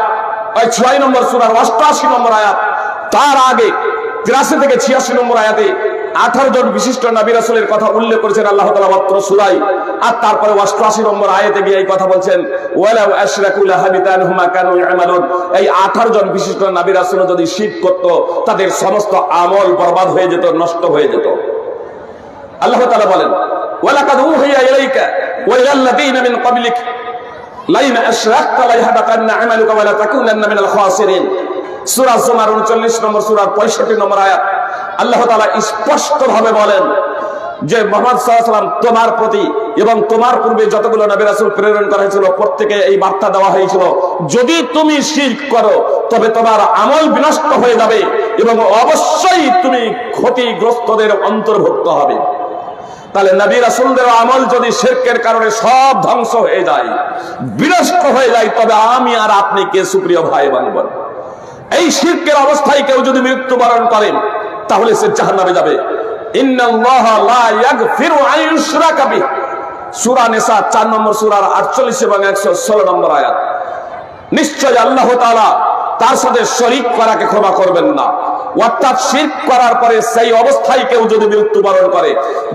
6 নম্বর সূরার 88 নম্বর আয়াত। তার আগে 83 থেকে 86 নম্বর আয়াতে 18 জন বিশিষ্ট নবী রাসূলের কথা উল্লেখ করেছেন আল্লাহ তাআলা মাত্র সূরায়। আর তারপরে 88 নম্বর আয়াতে গিয়ে এই কথা বলছেন, ওয়ালা আশরাকু লাহাবিতা আনহুম মা কানু ইয়ামালুন। এই 18 জন বিশিষ্ট নবী রাসূল যদি শিরক করত, তাদের সমস্ত আমল বরবাদ হয়ে যেত, নষ্ট হয়ে যেত। আল্লাহ তাআলা বলেন, ওয়ালাকাদ উহিয়া ইলাইকা ওয়া ইলাল্লাযীনা মিন ক্বাবলিক লাইন আশরাকতা লাইহাবাতান্না আমালুকা ওয়া লা তাকুনান্না মিনাল খাসিরিন। সূরা জুমার 39 নম্বর সূরার 65 নম্বর আয়াত। আল্লাহ তাআলা স্পষ্ট ভাবে বলেন যে মুহাম্মদ সাল্লাল্লাহু আলাইহি ওয়াসাল্লাম তোমার প্রতি এবং তোমার পূর্বে যতগুলো নবী রাসূল প্রেরণ করা হয়েছিল প্রত্যেকে এই বার্তা দেওয়া হয়েছিল, যদি তুমি শিরক করো তবে তোমার আমল বিনষ্ট হয়ে যাবে এবং অবশ্যই তুমি ক্ষতিগ্রস্তদের অন্তর্ভুক্ত হবে। তাহলে নবী রাসূলদের আমল যদি শিরকের কারণে সব ধ্বংস হয়ে যায়, বিনষ্ট হয়ে যায়, তবে আমি আর আপনি কে? সুপ্রিয় ভাই এবং বোন, এই শিরকের অবস্থায় কেউ যদি মৃত্যুবরণ করেন তাহলে সে জাহান্নামে যাবে। ইন্নাল্লাহা লা ইয়াগফিরু আন ইউশরাকা বিহি, সূরা নিসা 4 নম্বর সূরার 48 এবং 116 নম্বর আয়াত। নিশ্চয় আল্লাহ তাআলা তার সাথে শরীক করাকে ক্ষমা করবেন না। অর্থাৎ শিরক করার পরে সেই অবস্থায় কেউ যদি মৃত্যুবরণ করে,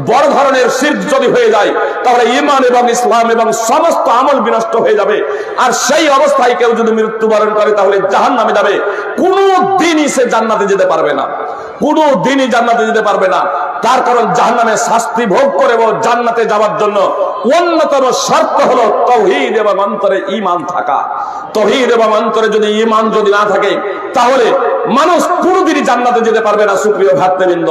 বড় ধরনের শিরক যদি হয়ে যায়, তাহলে ঈমান এবং ইসলাম এবং সমস্ত আমল বিনষ্ট হয়ে যাবে। আর সেই অবস্থায় কেউ যদি মৃত্যুবরণ করে তাহলে জাহান্নামে যাবে। কোনো দিনই সে জান্নাতে যেতে পারবে না, কোনো দিনই জান্নাতে যেতে পারবে না। তার কারণ জাহান্নামে শাস্তি ভোগ করে জান্নাতে যাওয়ার জন্য অন্যতম শর্ত হলো তাওহীদ এবং অন্তরে ঈমান থাকা। তাওহীদ এবং অন্তরে যদি ঈমান যদি না থাকে তাহলে মানুষ কোনোদিনই জান্নাতে যেতে পারবে না। সুপ্রিয় ভ্রাতৃবৃন্দ,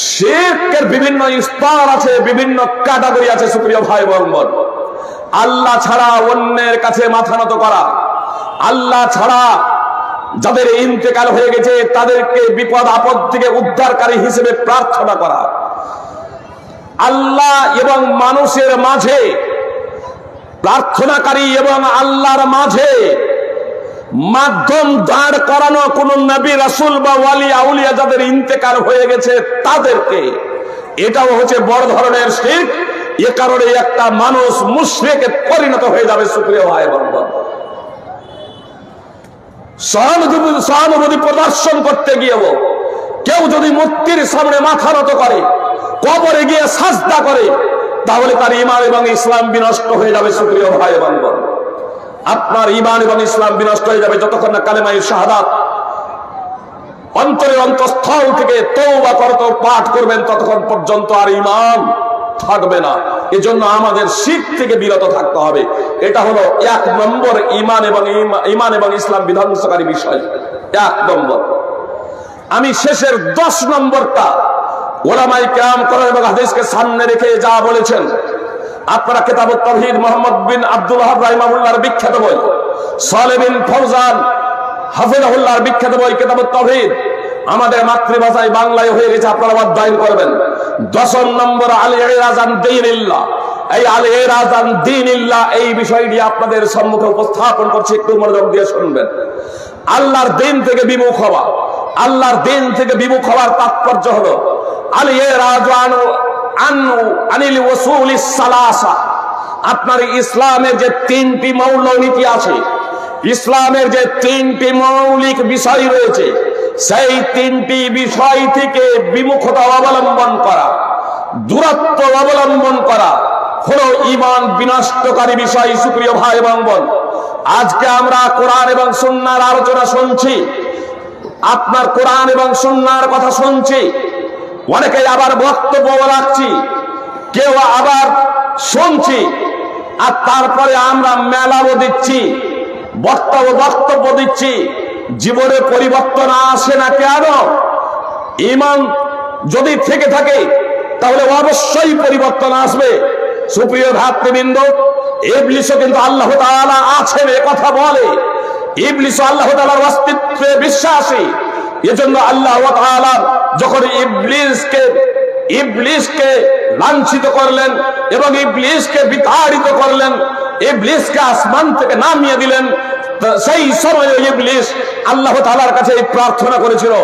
শিরকের বিভিন্ন স্তর আছে, বিভিন্ন ক্যাটাগরি আছে। সুপ্রিয় ভাই বোন, আল্লাহ ছাড়া অন্যের কাছে মাথা নত করা, আল্লাহ ছাড়া যাদের ইন্তেকাল হয়ে গেছে তাদেরকে বিপদ আপদ থেকে উদ্ধারকারী হিসেবে প্রার্থনা করা, আল্লাহ এবং মানুষের মাঝে প্রার্থনাকারী এবং আল্লাহর মাঝে মাধ্যম দাঁড় করানো কোন নবী রাসূল বা ওয়ালি আউলিয়া যাদের ইন্তেকাল হয়ে গেছে তাদেরকে, এটাও হচ্ছে বড় ধরনের শিরক। এ কারণে একটা মানুষ মুশরিকে পরিণত হয়ে যাবে। সুপ্রিয় ভাই বোন, সহানুভূতি প্রদর্শন করতে গিয়েও কেউ যদি মূর্তির সামনে মাথা নত করে, কবরে গিয়ে সাজদা করে, তাহলে তার ঈমান এবং ইসলাম বিনষ্ট হয়ে যাবে। সুপ্রিয় ভাই এবং বোন, আপনার ঈমান এবং ইসলাম বিনষ্ট হয়ে যাবে যতক্ষণ না কালেমায়ে শাহাদাত অন্তরের অন্তঃস্থল থেকে তওবা করতে পাঠ করবেন, ততক্ষণ পর্যন্ত আর ঈমান থাকবে না। এজন্য আমাদের শিরক থেকে বিরত থাকতে হবে। এটা হলো 1 নম্বর ঈমান এবং ইসলাম বিধ্বংসকারী বিষয়। 1 নম্বর। আমি শেষের 10 নম্বরটা উলামায়ে কেরাম কোরআন এবং হাদিসকে সামনে রেখে যা বলেছেন, আপনারা কিতাবুত তাওহীদ মুহাম্মদ বিন আব্দুল ওয়াহাব রাহিমাহুল্লাহর বিখ্যাত বই, সালেহ বিন ফৌজান হাফিজাহুল্লাহর বিখ্যাত বই কিতাবুত তাওহীদ আমাদের মাতৃভাষায় বাংলায় হয়ে গেছে, আপনারা অধ্যয়ন করবেন। 10 নম্বর আল ইরাজ আন দীনিল্লাহ, এই আল ইরাজ আন দীনিল্লাহ, এই বিষয়টি আপনাদের সম্মুখে উপস্থাপন করছি, একটু মনোযোগ দিয়ে শুনবেন। আল্লাহর দিন থেকে বিমুখ হওয়া, আল্লাহর দিন থেকে বিমুখ হওয়ার তাৎপর্য হলো আল ইরাজ আনিল ওয়াসুলিস সালাসা। আপনার ইসলামের যে তিনটি মৌলনীতি আছে, ইসলামের যে তিনটি মৌলিক বিষয় রয়েছে, সেই তিনটি বিষয় থেকে বিমুখতা অবলম্বন করা, দূরত্ব অবলম্বন করা হলো ঈমান বিনষ্টকারী বিষয়। সুপ্রিয় ভাই এবং বোন, আজকে আমরা কোরআন এবং সুন্নাহর আলোচনা শুনছি, আপনার কোরআন এবং সুন্নাহর কথা শুনছি, অনেকেই আবার বক্তব্য রাখছি, কেউ আবার শুনছি, আর তারপরে আমরা মেলাও দিচ্ছি, বক্তব্য দিচ্ছি, জীবনে পরিবর্তন আসে না কেন? ঈমান যদি থেকে থাকে তাহলে অবশ্যই পরিবর্তন আসবে। সুপ্রিয় ভ্রাতৃবৃন্দ, ইবলিসও কিন্তু আল্লাহ তাআলা আছেন এ কথা বলে, ইবলিসও আল্লাহ তাআলার অস্তিত্বে বিশ্বাসী। এজন্য আল্লাহ তাআলা যখন ইবলিসকে লাঞ্ছিত করলেন এবং ইবলিসকে বিতাড়িত করলেন, ইবলিসকে আসমান থেকে নামিয়ে দিলেন, সেই সময় ইবলিস আল্লাহ তাআলার কাছে প্রার্থনা করেছিল,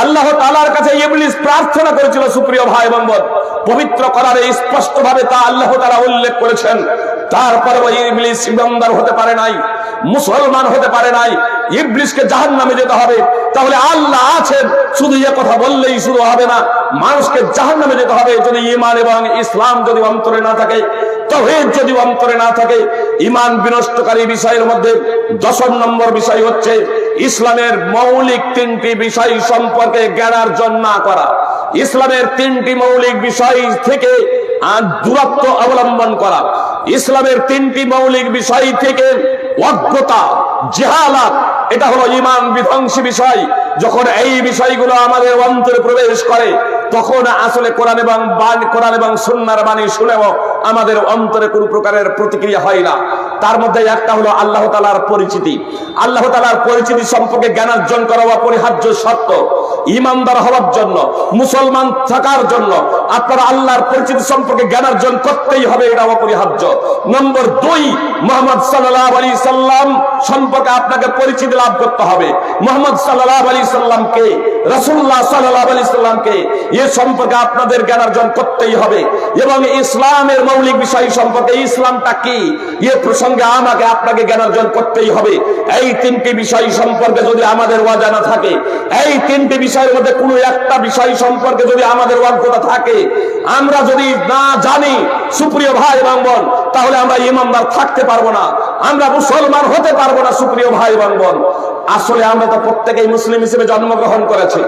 আল্লাহ তাআলার কাছে ইবলিস প্রার্থনা করেছিল। সুপ্রিয় ভাই এবং বোন, পবিত্র কোরআনে স্পষ্ট ভাবে তা আল্লাহ তাআলা উল্লেখ করেছেন। তারপরে ওই ইবলিস ইমানদার হতে পারে নাই, মুসলমান হতে পারে নাই, ইবলিসকে জাহান্নামে যেতে হবে। তাহলে আল্লাহ আছেন শুধু এ কথা বললেই শুধু হবে না, মানুষকে জাহান্নামে যেতে হবে যদি ঈমান এবং ইসলাম যদি অন্তরে না থাকে, তাওহীদ যদি অন্তরে না থাকে। ঈমান বিনষ্টকারী বিষয়ের মধ্যে 10 নম্বর বিষয় হচ্ছে ইসলামের মৌলিক তিনটি বিষয় সম্পর্কে জ্ঞানার্জন না করা, ইসলামের তিনটি মৌলিক বিষয় থেকে দূরত্ব অবলম্বন করা, ইসলামের তিনটি মৌলিক বিষয় থেকে অজ্ঞতা, জাহালাত, এটা হলো ঈমান বিধ্বংসী বিষয়। যখন এই বিষয়গুলো আমাদের অন্তরে প্রবেশ করে, তখন আসলে কোরআন এবং সুন্নাহর বাণী শুনেও আমাদের অন্তরে কোনো প্রকারের প্রতিক্রিয়া হয় না। তার মধ্যে একটা হলো আল্লাহ তাআলার পরিচিতি। আল্লাহ তাআলার পরিচিতি সম্পর্কে জ্ঞানার্জন করা অপরিহার্য শর্ত। ঈমানদার হওয়ার জন্য, মুসলমান থাকার জন্য আপনারা আল্লাহর পরিচিতি সম্পর্কে জ্ঞানার্জন করতেই হবে, এটা অপরিহার্য। নম্বর 2, মুহাম্মদ সাল্লাল্লাহু আলাইহি সাল্লাম সম্পর্কে আপনাকে পরিচিতি লাভ করতে হবে। মুহাম্মদ সাল্লাল্লাহু আলাইহি সাল্লামকে, রাসূলুল্লাহ সাল্লাল্লাহু আলাইহি সাল্লামকে এ সম্পর্কে আপনাদের জ্ঞানার্জন করতেই হবে। এবং ইসলামের মৌলিক বিষয় সম্পর্কে, ইসলামটা কি, এ প্রসঙ্গে আপনাকে জ্ঞানার্জন করতেই হবে। এই তিনটি বিষয় সম্পর্কে যদি আমাদের অজানা থাকে, এই তিনটি বিষয়ের মধ্যে কোনো একটা বিষয় সম্পর্কে যদি আমাদের অজ্ঞতা থাকে, আমরা যদি না জানি, সুপ্রিয় ভাই এবং বোন, তাহলে আমরা ঈমানদার থাকতে পারবো না, আমরা মুসলমান হতে পারবো না। সুপ্রিয় ভাই এবং বোন, আসলে আমরা তো প্রত্যেকেই মুসলিম হিসেবে জন্মগ্রহণ করেছি,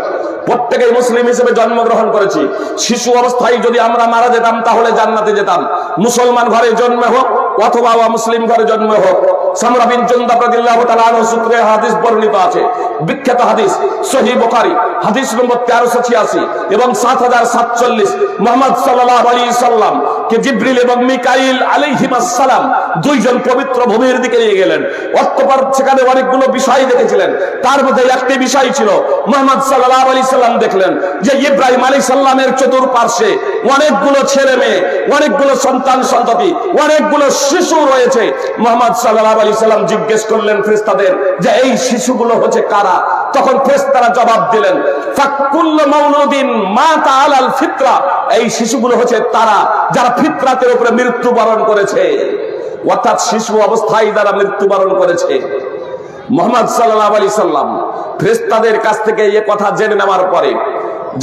প্রত্যেকেই মুসলিম হিসেবে জন্মগ্রহণ করেছি। শিশু অবস্থায় যদি আমরা মারা যেতাম তাহলে জান্নাতে যেতাম, মুসলমান ঘরে জন্ম হোক অথবা মুসলিম ঘরে জন্ম হোক। সামরা বিন জুনদাব রাদিয়াল্লাহু তাআলা আনহু সূত্রে হাদিস বর্ণিত আছে, বিখ্যাত হাদিস, সহিহ বুখারী হাদিস নম্বর 1386 এবং 7047। মুহাম্মদ সাল্লাল্লাহু আলাইহি সাল্লাম কে জিবরিল এবং মিকাইল আলাইহিস সালাম দুইজন পবিত্র ভূমির দিকে নিয়ে গেলেন। অতঃপর সেখানে অনেকগুলো বিষয় দেখেছিলেন, তার মধ্যে একটি বিষয় ছিল মুহাম্মদ সাল্লাল্লাহু আলাইহি সাল্লাম দেখলেন যে ইব্রাহিম আলাইহিস সালামের চতুর্পার্শ্বে অনেকগুলো ছেলে মেয়ে, অনেকগুলো সন্তান সন্ততি, অনেকগুলো শিশু রয়েছে। মুহাম্মদ সাল্লাল্লাহু আলাইহি সাল্লাম জিজ্ঞেস করলেন ফেরেশতাদের যে এই শিশুগুলো হচ্ছে কারা? তখন ফেরেশতারা জবাব দিলেন, ফাকুল্লু মাউলুদিন মাতা আলাল ফিতরা, এই শিশুগুলো হচ্ছে তারা যারা ফিতরাতের উপরে মৃত্যুবরণ করেছে, অর্থাৎ শিশু অবস্থায় যারা মৃত্যুবরণ করেছে। মুহাম্মদ সাল্লাল্লাহু আলাইহি সাল্লাম ফেরেশতাদের কাছ থেকে এই কথা জেনে নেওয়ার পরে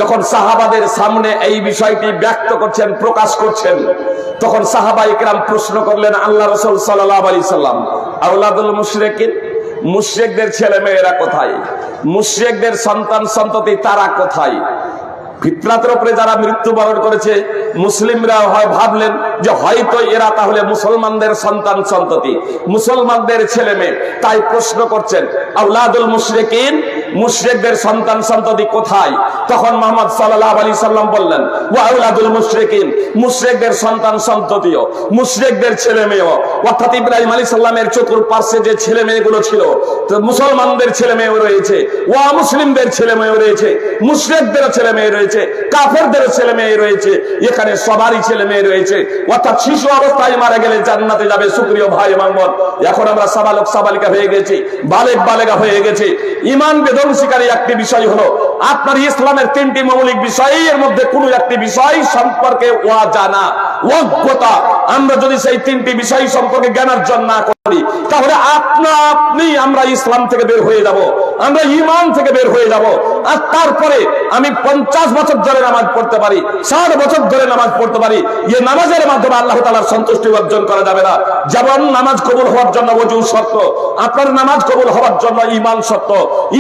যখন সাহাবাদের সামনে এই বিষয়টি ব্যক্ত করছেন, প্রকাশ করছেন, তখন সাহাবায়ে কেরাম প্রশ্ন করলেন আল্লাহ রাসূল সাল্লাল্লাহু আলাইহি সাল্লাম, আওলাদুল মুশরিকিন, মুশরিকদের ছেলে মেয়েরা কোথায়? মুশরিকদের সন্তান সন্ততি তারা কোথায়? ফিতরাতের উপরে যারা মৃত্যুবরণ করেছে, মুসলিমরা হয় ভাবলেন যে হয়তো এরা তাহলে মুসলমানদের সন্তান সন্ততি, মুসলমানদের ছেলে মেয়ে, তাই প্রশ্ন করছেন আওলাদুল মুশরিকিন, মুশরিকদের সন্তান সন্ততি কোথায়? তখন মুহাম্মদ সাল্লাল্লাহু আলাইহি সাল্লাম বললেন, ওয়া আউলাদুল মুশরিকিন, মুশরিকদের সন্তান সন্ততিও, মুশরিকদের ছেলে মেয়েও, অর্থাৎ ইব্রাহিম আলাইহিস সালামের চতুর্পার্শ্বে যে ছেলে মেয়েগুলো ছিল, মুসলমানদের ছেলে মেয়েও রয়েছে, ওয়া মুসলিমদের ছেলে মেয়েও রয়েছে, মুশরিকদের ছেলে মেয়ে রয়েছে, কাফেরদের ছেলে মেয়ে রয়েছে, এখানে সবারই ছেলে মেয়ে রয়েছে। অর্থাৎ শিশু অবস্থায় মারা গেলে জান্নাতে যাবে। সুপ্রিয় ভাই এবং বোন, এখন আমরা সাবালক সাবালিকা হয়ে গেছি, বালেগ বালেগা হয়ে গেছে। ঈমান বিধ্বংসীকারী একটি বিষয় হলো আপনার ইসলামের তিনটি মৌলিক বিষয়, এর মধ্যে কোনো একটি বিষয় সম্পর্কে অজানা, অজ্ঞতা। আমরা যদি সেই তিনটি বিষয় সম্পর্কে জ্ঞান অর্জন না করি, তাহলে আপনি আমরা ইসলাম থেকে বের হয়ে যাব, আমরা ঈমান থেকে বের হয়ে যাব। আর তারপরে আমি 50 বছর ধরে নামাজ পড়তে পারি, 60 বছর ধরে নামাজ পড়তে পারি, এই নামাজের মাধ্যমে আল্লাহ তাআলার সন্তুষ্টি অর্জন করা যাবে না। যেমন নামাজ কবুল হওয়ার জন্য ওযু শর্ত, আপনার নামাজ কবুল হওয়ার জন্য ঈমান শর্ত।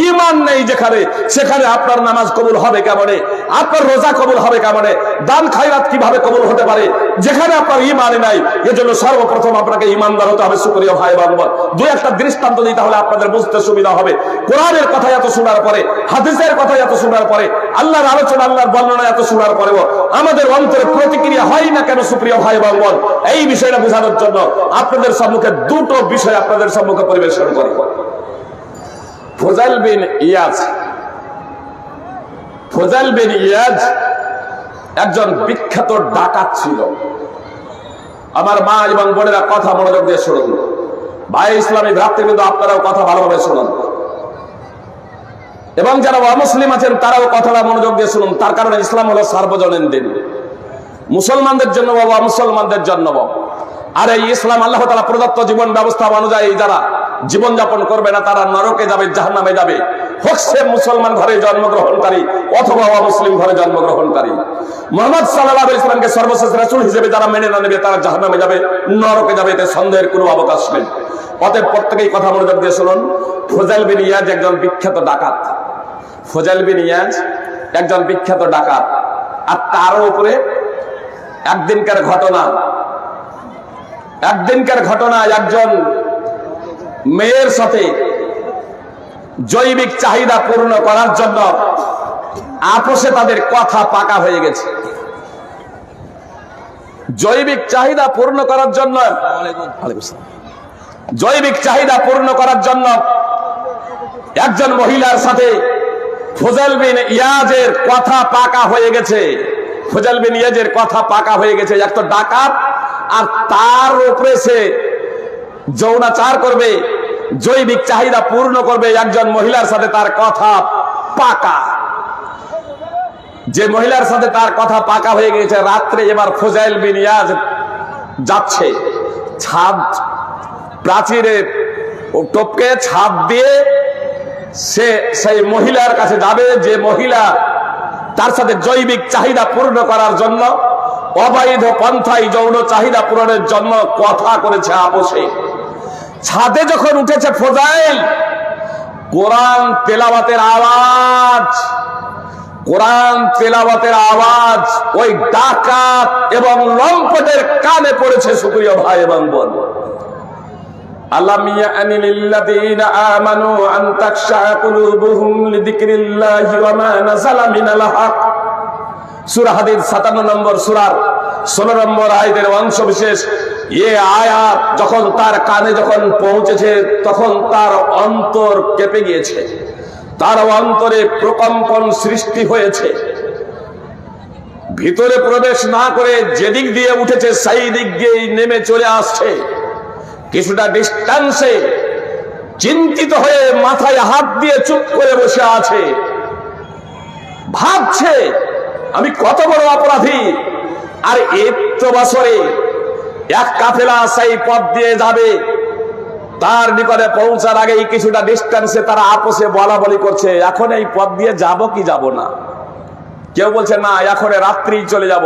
ঈমান নেই যেখানে, সেখানে আপনার নামাজ কবুল হবে কেমনে? আপনার রোজা কবুল হবে কেমনে? দান খায়রাত কিভাবে কবুল হতে পারে যেখানে আপনার ঈমান নাই? এজন্য সর্বপ্রথম আপনাকে ঈমানদার হতে হবে। সুপ্রিয় ভাই এবং বোন, দুই একটা দৃষ্টান্ত দিই, তাহলে আপনাদের বুঝতে সুবিধা হবে। কোরআনের কথা এত শোনার পরে, হাদিসের কথা এত শোনার পরে, আল্লাহর আলোচনা, আল্লাহর বর্ণনা এত শোনার পরেও আমাদের অন্তরে প্রতিক্রিয়া হয় না কেন? সুপ্রিয় ভাই এবং বোন, এই বিষয়টা বোঝানোর জন্য আপনাদের সম্মুখে দুটো বিষয় আপনাদের সম্মুখে পরিবেশন করি। ফুজাইল বিন ইয়াজ, ফুজাইল বিন ইয়াজ একজন বিখ্যাত ডাকাত ছিল। আমার মা এবং বোনেরা কথা মনোযোগ দিয়ে শুনুন। ভাই ইসলামী ভ্রাতৃবৃন্দ, আপনারাও কথা ভালোভাবে শুনুন, এবং যারা অমুসলিম আছেন তারাও কথাটা মনোযোগ দিয়ে শুনুন। তার কারণে ইসলাম হলো সার্বজনীন দিন, মুসলমানদের জন্য বাবা, মুসলমানদের জন্য বাবা। আর এই ইসলাম আল্লাহ তাআলা প্রদত্ত জীবন ব্যবস্থা অনুযায়ী যারা জীবন যাপন করবে না, তারা নরকে যাবে, জাহান্নামে যাবে। হোক সে মুসলমান ঘরে জন্মগ্রহণকারী অথবা অমুসলিম ঘরে জন্মগ্রহণকারী। মুহাম্মদ সাল্লাল্লাহু আলাইহি ওয়াসাল্লামকে সর্বশেষ রাসূল হিসেবে যারা মেনে না নেবে, তারা জাহান্নামে যাবে, নরকে যাবে, এতে সন্দেহের কোনো অবকাশ নেই। অতএব প্রত্যেকেই কথা মনোযোগ দিয়ে শুনুন। ফুজাইল বিন ইয়াজ একজন বিখ্যাত ডাকাত। ফুজাইল বিন ইয়াজ একজন বিখ্যাত ডাকাত। আর তার উপরে একদিনকার ঘটনা, একজন মেয়ের সাথে জৈবিক চাহিদা পূর্ণ করার জন্য আপোষে তাদের কথা পাকা হয়ে গেছে। জৈবিক চাহিদা পূর্ণ করার জন্য একজন মহিলার সাথে ফুজাইল বিন ইয়াজের কথা পাকা হয়ে গেছে। ফুজাইল বিন ইয়াজের কথা পাকা হয়ে গেছে। এক তো ডাকাত, আর তার উপরে সে যৌনাচার করবে, জৈবিক চাহিদা পূর্ণ করবে একজন মহিলার সাথে। তার কথা পাকা, যে মহিলার সাথে তার কথা পাকা হয়ে গেছে। রাত্রে এবার ফুজাইল বিন ইয়াজ যাচ্ছে, ছাদ প্রাচীরে টপকে ছাদ দিয়ে সে সেই মহিলার কাছে যাবে, যে মহিলা তার সাথে জৈবিক চাহিদা পূর্ণ করার জন্য অবৈধ পন্থায় যৌন চাহিদা পূরণের জন্য কথা করেছে আপোষে। ছাদে যখন উঠেছে ফুজাইল, কোরআন তেলাওয়াতের আওয়াজ ওই ডাকাত এবং লম্পটের কানে পড়েছে। সুপ্রিয় ভাই এবং বোন, আলাম ইয়ানি লিল্লাযীনা আমানু আন তাখশা কুলুবুহুম লিযিকরিল্লাহি ওয়া মা নাযালা মিনাল হক। সূরা হাদীদ 57 নম্বর সূরার 16 নম্বর আয়াতের অংশ বিশেষ। এই আয়াত যখন তার কানে পৌঁছেছে, তখন তার অন্তর কেঁপে গিয়েছে, তার অন্তরে প্রকম্পন সৃষ্টি হয়েছে। ভিতরে প্রবেশ না করে যেদিক দিয়ে উঠেছে সেই দিক দিয়ে নেমে চলে আসছে। কিছুটা ডিস্টেন্সে চিন্তিত হয়ে মাথায় হাত দিয়ে চুপ করে বসে আছে, ভাবছে আমি কত বড় অপরাধী। আর এত বছরে এক কাফেলা সেই পথ দিয়ে যাবে, তার নিকটে পৌঁছার আগেই কিছুটা ডিস্টেন্সে তারা আপোষে বলা বলি করছে, এখন এই পথ দিয়ে যাব কি যাব না। কেউ বলছে না, এখন রাত্রি চলে যাব।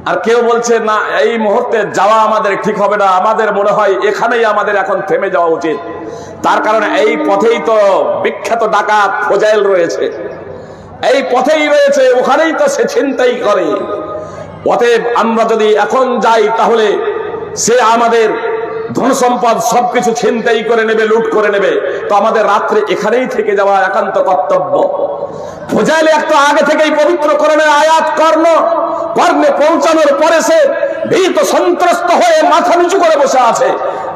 আর কেউ বলছে না, এই মুহূর্তে যাওয়া আমাদের ঠিক হবে না, আমাদের মনে হয় এখানেই আমাদের এখন থেমে যাওয়া উচিত। তার কারণে এই পথেই তো বিখ্যাত ডাকাত ফুজাইল রয়েছে, এই পথেই রয়েছে, ওখানেই তো সে ছিনতাই করে। অতএব আমরা যদি এখন যাই তাহলে সে আমাদের ধন সম্পদ সবকিছু ছিনতাই করে নেবে, লুট করে নেবে, তো আমাদের রাত্রে এখানেই থেকে যাওয়া একান্ত কর্তব্য। ফজাইল একটু আগে থেকেই পবিত্র কোরআনের আয়াত কর্ণে পৌঁছানোর পরে সে ভীত সন্ত্রস্ত হয়ে মাথা নিচু করে বসে আছে,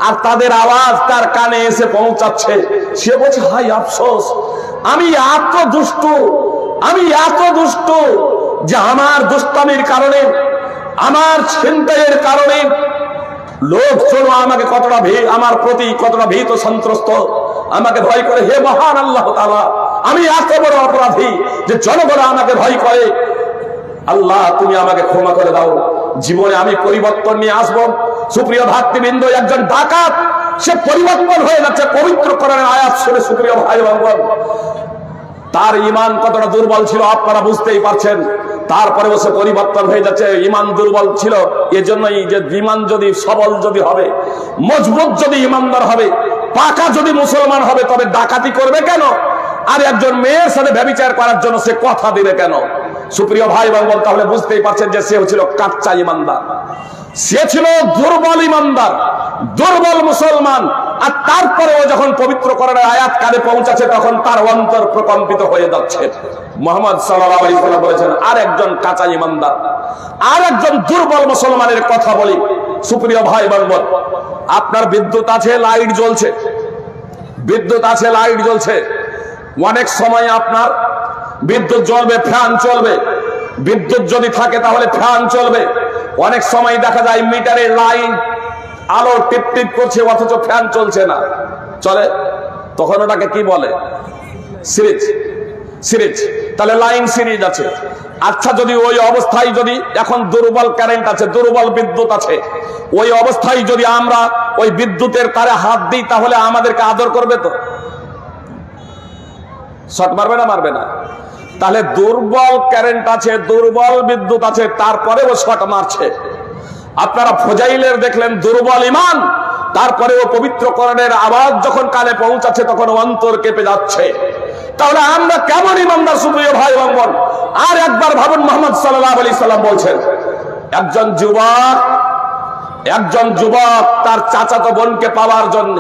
আর তাদের আওয়াজ তার কানে এসে পৌঁছাচ্ছে। সে বলছে, হাই আফসোস, আমি এত দুষ্ট যে আমার দুষ্টামির কারণে, আমার ছিনতাইয়ের কারণে লোকজন আমাকে আমার প্রতি কতটা ভীত সন্ত্রস্ত, আমাকে ভয় করে। হে মহান আল্লাহ তাআলা, আমি এত বড় অপরাধী যে জনগণ আমাকে ভয় করে। আল্লাহ, তুমি আমাকে ক্ষমা করে দাও, জীবনে আমি পরিবর্তন নিয়ে আসবো। সুপ্রিয় ভাতৃবৃন্দ, একজন ডাকাত সে পরিবর্তন হয়ে যাচ্ছে পবিত্র কোরআনের আয়াত শুনে। সুপ্রিয় ভাই বোন, তার ঈমান কতটা দুর্বল ছিল আপনারা বুঝতেই পারছেন। তারপরেও সে পরিবর্তন হয়ে যাচ্ছে। ঈমান দুর্বল ছিল, এজন্যই যে ঈমান যদি সবল যদি হবে, মজবুত যদি ঈমানদার হবে, পাকা যদি মুসলমান হবে, তবে ডাকাতি করবে কেন? আর একজন মেয়ের সাথে ব্যভিচার করার জন্য সে কথা দিবে কেন? সুপ্রিয় ভাই বোন, তাহলে বুঝতেই পারছেন যে সে ছিল কাচ্চা ঈমানদার, সে ছিল দুর্বল ঈমানদার, দুর্বল মুসলমান। আর তারপরেও যখন পবিত্র কোরআনের আয়াত কানে পৌঁছাচ্ছে, তখন তার অন্তর প্রকম্পিত হয়ে যাচ্ছে। মুহাম্মদ সাল্লাল্লাহু আলাইহি ওয়াসাল্লাম বলেছেন, আর একজন কাঁচা ঈমানদার, আর একজন দুর্বল মুসলমানের কথা বলি। সুপ্রিয় ভাই বোন, আপনার বিদ্যুৎ আছে, লাইট জ্বলছে, বিদ্যুৎ আছে, লাইট জ্বলছে। অনেক সময় আপনার বিদ্যুৎ জ্বলবে, ফ্যান চলবে। বিদ্যুৎ যদি থাকে তাহলে ফ্যান চলবে। অনেক সময় দেখা যায় মিটারের লাইন আলো টিপ টিপ করছে, অথচ ফ্যান চলছে না, চলে। তখন ওটাকে কি বলে? সিরিজ। তাহলে লাইন সিরিজ আছে। আচ্ছা, যদি ওই অবস্থায় যদি এখন দুর্বল কারেন্ট আছে, দুর্বল বিদ্যুৎ আছে, ওই অবস্থায় যদি আমরা ওই বিদ্যুতের তারে হাত দিই, তাহলে আমাদেরকে আদর করবে তো? শর্ট মারবে না? মারবে না। তাহলে দুর্বল কারেন্ট আছে, দুর্বল বিদ্যুৎ আছে, তারপরেও শর্ট মারছে। আপনারা ফজাইলের দেখলেন দুর্বল ঈমান, তারপরেও পবিত্র কোরআনের আওয়াজ যখন কানে পৌঁছাচ্ছে তখন অন্তর কেঁপে যাচ্ছে। তাহলে আমরা কেমন ঈমানদার? সুপ্রিয় ভাই বোন, আর একবার ভাবুন, মুহাম্মদ সাল্লাল্লাহু আলাইহি সাল্লাম বলছেন, একজন যুবক তার চাচাতো বোনকে পাওয়ার জন্য,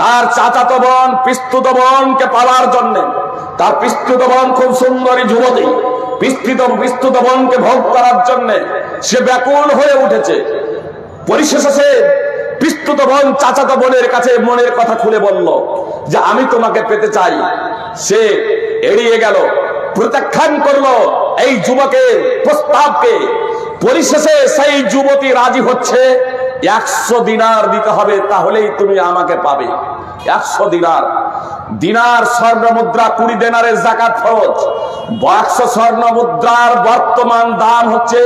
তার চাচাতো বোন পিস্তুত বোনকে পাওয়ার জন্য, তার পিস্তুত বোন খুব সুন্দরী যুবতী, পিস্তুত বোনকে ভোগ করার জন্য সে ব্যাকুল হয়ে উঠেছে। পরিশেষে সে পিস্তুত বোন চাচাতো বোনের কাছে মনের কথা খুলে বলল যে আমি তোমাকে পেতে চাই। সে এড়িয়ে গেল, প্রত্যাখ্যান করলো এই যুবকের প্রস্তাবকে। পরিশেষে সেই যুবতী রাজি হচ্ছে, 100 দিনার দিতে হবে, তাহলেই তুমি আমাকে পাবে। 100 দিনার স্বর্ণ মুদ্রা, 20 দিনারের যাকাত ফরজ। 100 স্বর্ণ মুদ্রার বর্তমান দাম হচ্ছে,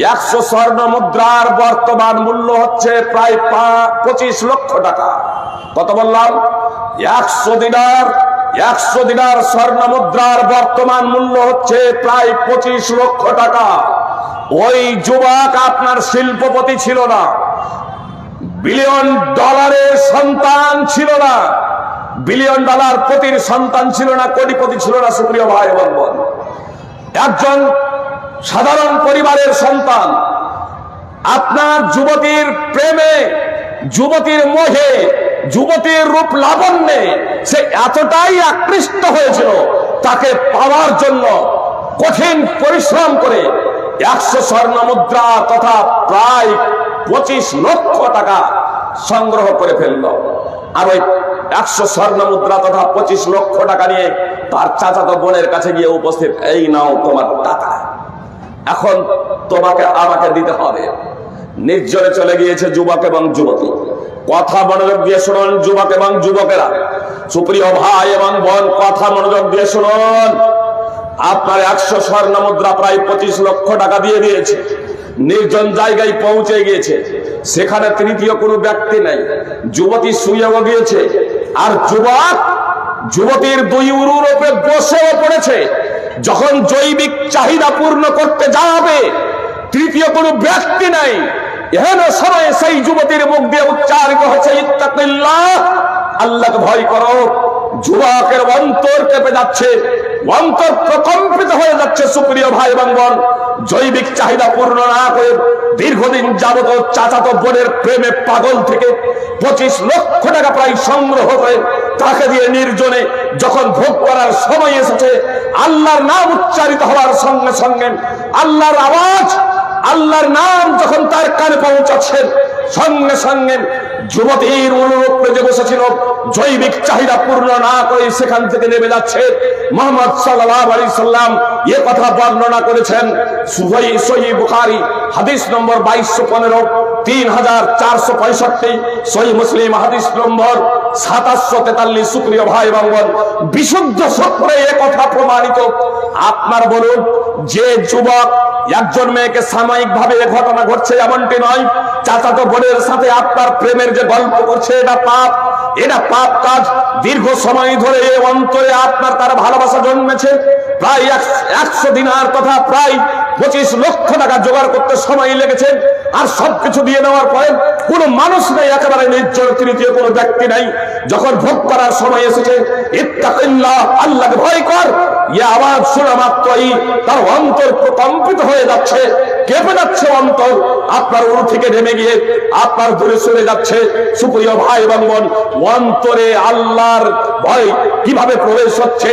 100 স্বর্ণ মুদ্রার বর্তমান মূল্য হচ্ছে প্রায় 25 লক্ষ টাকা। কত বললাম? 100 দিনার স্বর্ণ মুদ্রার বর্তমান মূল্য হচ্ছে প্রায় 25 লক্ষ টাকা। ওই যুবক আপনার শিল্পপতি ছিল না, বিলিয়ন ডলারের সন্তান ছিল না, বিলিয়ন ডলার পতির সন্তান ছিল না, কোটিপতি ছিল না। সুপ্রিয় ভাই বোন, একজন সাধারণ পরিবারের সন্তান। আপনার যুবতীর প্রেমে, যুবতীর মোহে, যুবতীর রূপ লাবণ্যে সে এতটাই আকৃষ্ট হয়েছিল, তাকে পাওয়ার জন্য কঠিন পরিশ্রম করে 100 স্বর্ণ মুদ্রা তথা প্রায় 25 লক্ষ টাকা সংগ্রহ করে ফেলল। আর ওই 100 স্বর্ণ মুদ্রা তথা 25 লক্ষ টাকা নিয়ে তার চাচাতো বোনের কাছে গিয়ে উপস্থিত, এই নাও তোমার টাকা, এখন তোমাকে আমাকে দিতে হবে। নির্জনে চলে গিয়েছে যুবক এবং যুবতী। কথা মনোযোগ দিয়ে শুনুন যুবক এবং যুবকেরা, সুপ্রিয় ভাই এবং বোন, কথা মনোযোগ দিয়ে শুনুন। আপনার 100 স্বর্ণ মুদ্রা প্রায় 25 লক্ষ টাকা দিয়ে দিয়েছে, নির্জন জায়গায় পৌঁছে গিয়েছে, সেখানে তৃতীয় কোনো ব্যক্তি নাই, যুবতী শুয়েও গিয়েছে, আর যুবতীর 2 উরুর উপরে বসেও পড়েছে। যখন জৈবিক চাহিদা পূর্ণ করতে যাবে, তৃতীয় কোনো ব্যক্তি নাই, এহেন সময়ে সেই যুবতীর মুখ দিয়ে উচ্চারিত হচ্ছে, ইত্তাকিল্লাহ, আল্লাহকে ভয় করো। যুবকের অন্তর কেঁপে যাচ্ছে, অন্তর প্রকম্পিত হয়ে যাচ্ছে। সুপ্রিয় ভাই এবং বোন, জৈবিক চাহিদা পূর্ণ না করে দীর্ঘদিন যাবত চাচাতো বোনের প্রেমে পাগল থেকে 25 লক্ষ টাকা প্রায় সংগ্রহ করে তাকে দিয়ে নির্জনে যখন ভোগ করার সময় এসেছে, আল্লাহর নাম উচ্চারিত হওয়ার সঙ্গে সঙ্গে আল্লাহর আওয়াজ, আল্লাহর নাম যখন তার কানে পৌঁছাচ্ছেন, সঙ্গে সঙ্গে যুবতীর অনুরূপে যে বসেছিল জৈবিক চাহিদা পূর্ণ না করে সেখান থেকে নেমে যাচ্ছে। মুহাম্মদ সাল্লাল্লাহু আলাইহি সাল্লাম এ কথা বর্ণনা করেছেন সহিহ বুখারী হাদিস নম্বর 2215, 3465, সহিহ মুসলিম হাদিস নম্বর 2743। সুপ্রিয় ভাই এবং বোন, বিশুদ্ধ সূত্রে এ কথা প্রমাণিত। আপনার বলুন, যে যুবক একজন মেয়েকে সাময়িক ভাবে এ ঘটনা ঘটছে এমনটি নয়, চাচাতো বোনের সাথে আপনার প্রেমের যে গল্প করছে, এটা পাপ, এটা পাপ কাজ। দীর্ঘ সময় ধরে এ অন্তরে আপনার তার ভালোবাসা জন্মেছে। প্রায় 100 দিনার তথা প্রায় 25 লক্ষ টাকা জোগাড় করতে সময় লেগেছে। আর সবকিছু দিয়ে দেওয়ার পরে কোনো মানুষ নেই, একেবারে নির্জন, তৃতীয় কোনো ব্যক্তি নাই। যখন ভোগ করার সময় এসেছে, ইত্তাকিল্লাহ, আল্লাহকে ভয় কর, এই আওয়াজ শোনা মাত্রই তার অন্তর প্রকম্পিত হয়ে যাচ্ছে, কেঁপে যাচ্ছে অন্তর, আপনার উরু থেকে নেমে গিয়ে আপনার দূরে সরে যাচ্ছে। সুপ্রিয় ভাই এবং বোন, অন্তরে আল্লাহর ভয় কিভাবে প্রবেশ হচ্ছে?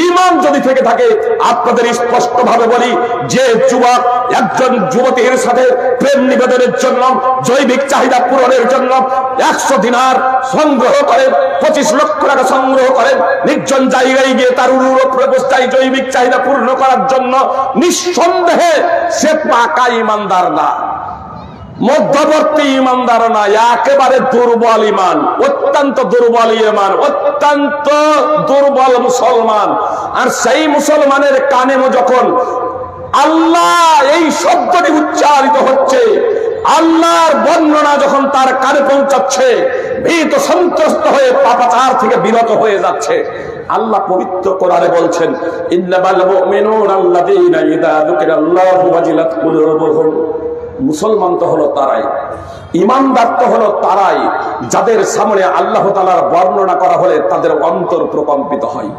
ঈমান যদি থেকে থাকে, আপনাদের স্পষ্ট ভাবে বলি, যে যুবক একজন যুবতীর সাথে প্রেম নিবেদনের জন্য, জৈবিক চাহিদা পূরণের জন্য 100 দিনার সংগ্রহ করেন, 25 লক্ষ টাকা সংগ্রহ করেন, নির্জন জায়গায় গিয়ে তার উরুর প্রবস্থায় জৈবিক চাহিদা পূর্ণ করার জন্য, নিঃসন্দেহে সে পাকা ঈমানদার না, মধ্যবর্তী ঈমানদার না, একেবারে দুর্বল ঈমান, অত্যন্ত দুর্বল ঈমান, অত্যন্ত দুর্বল মুসলমান। আর সেই মুসলমানের কানে যখন আল্লাহ এই শব্দটি উচ্চারিত হচ্ছে, আল্লাহর বর্ণনা যখন তার কানে পৌঁছাচ্ছে, ভীত সন্ত্রস্ত হয়ে পাপাচার থেকে বিরত হয়ে যাচ্ছে। আল্লাহ পবিত্র কোরআনে বলছেন, ইন্নামাল মুমিনুনা আল্লাযীনা ইযা যুকিরাল্লাহু ওয়াজিলাত কুলুবুহুম। মুসলমান তো হলো তারাই, ঈমানদার তো হলো তারাই, যাদের সামনে আল্লাহ তাআলার বর্ণনা করা হলে তাদের অন্তর প্রকম্পিত হয়,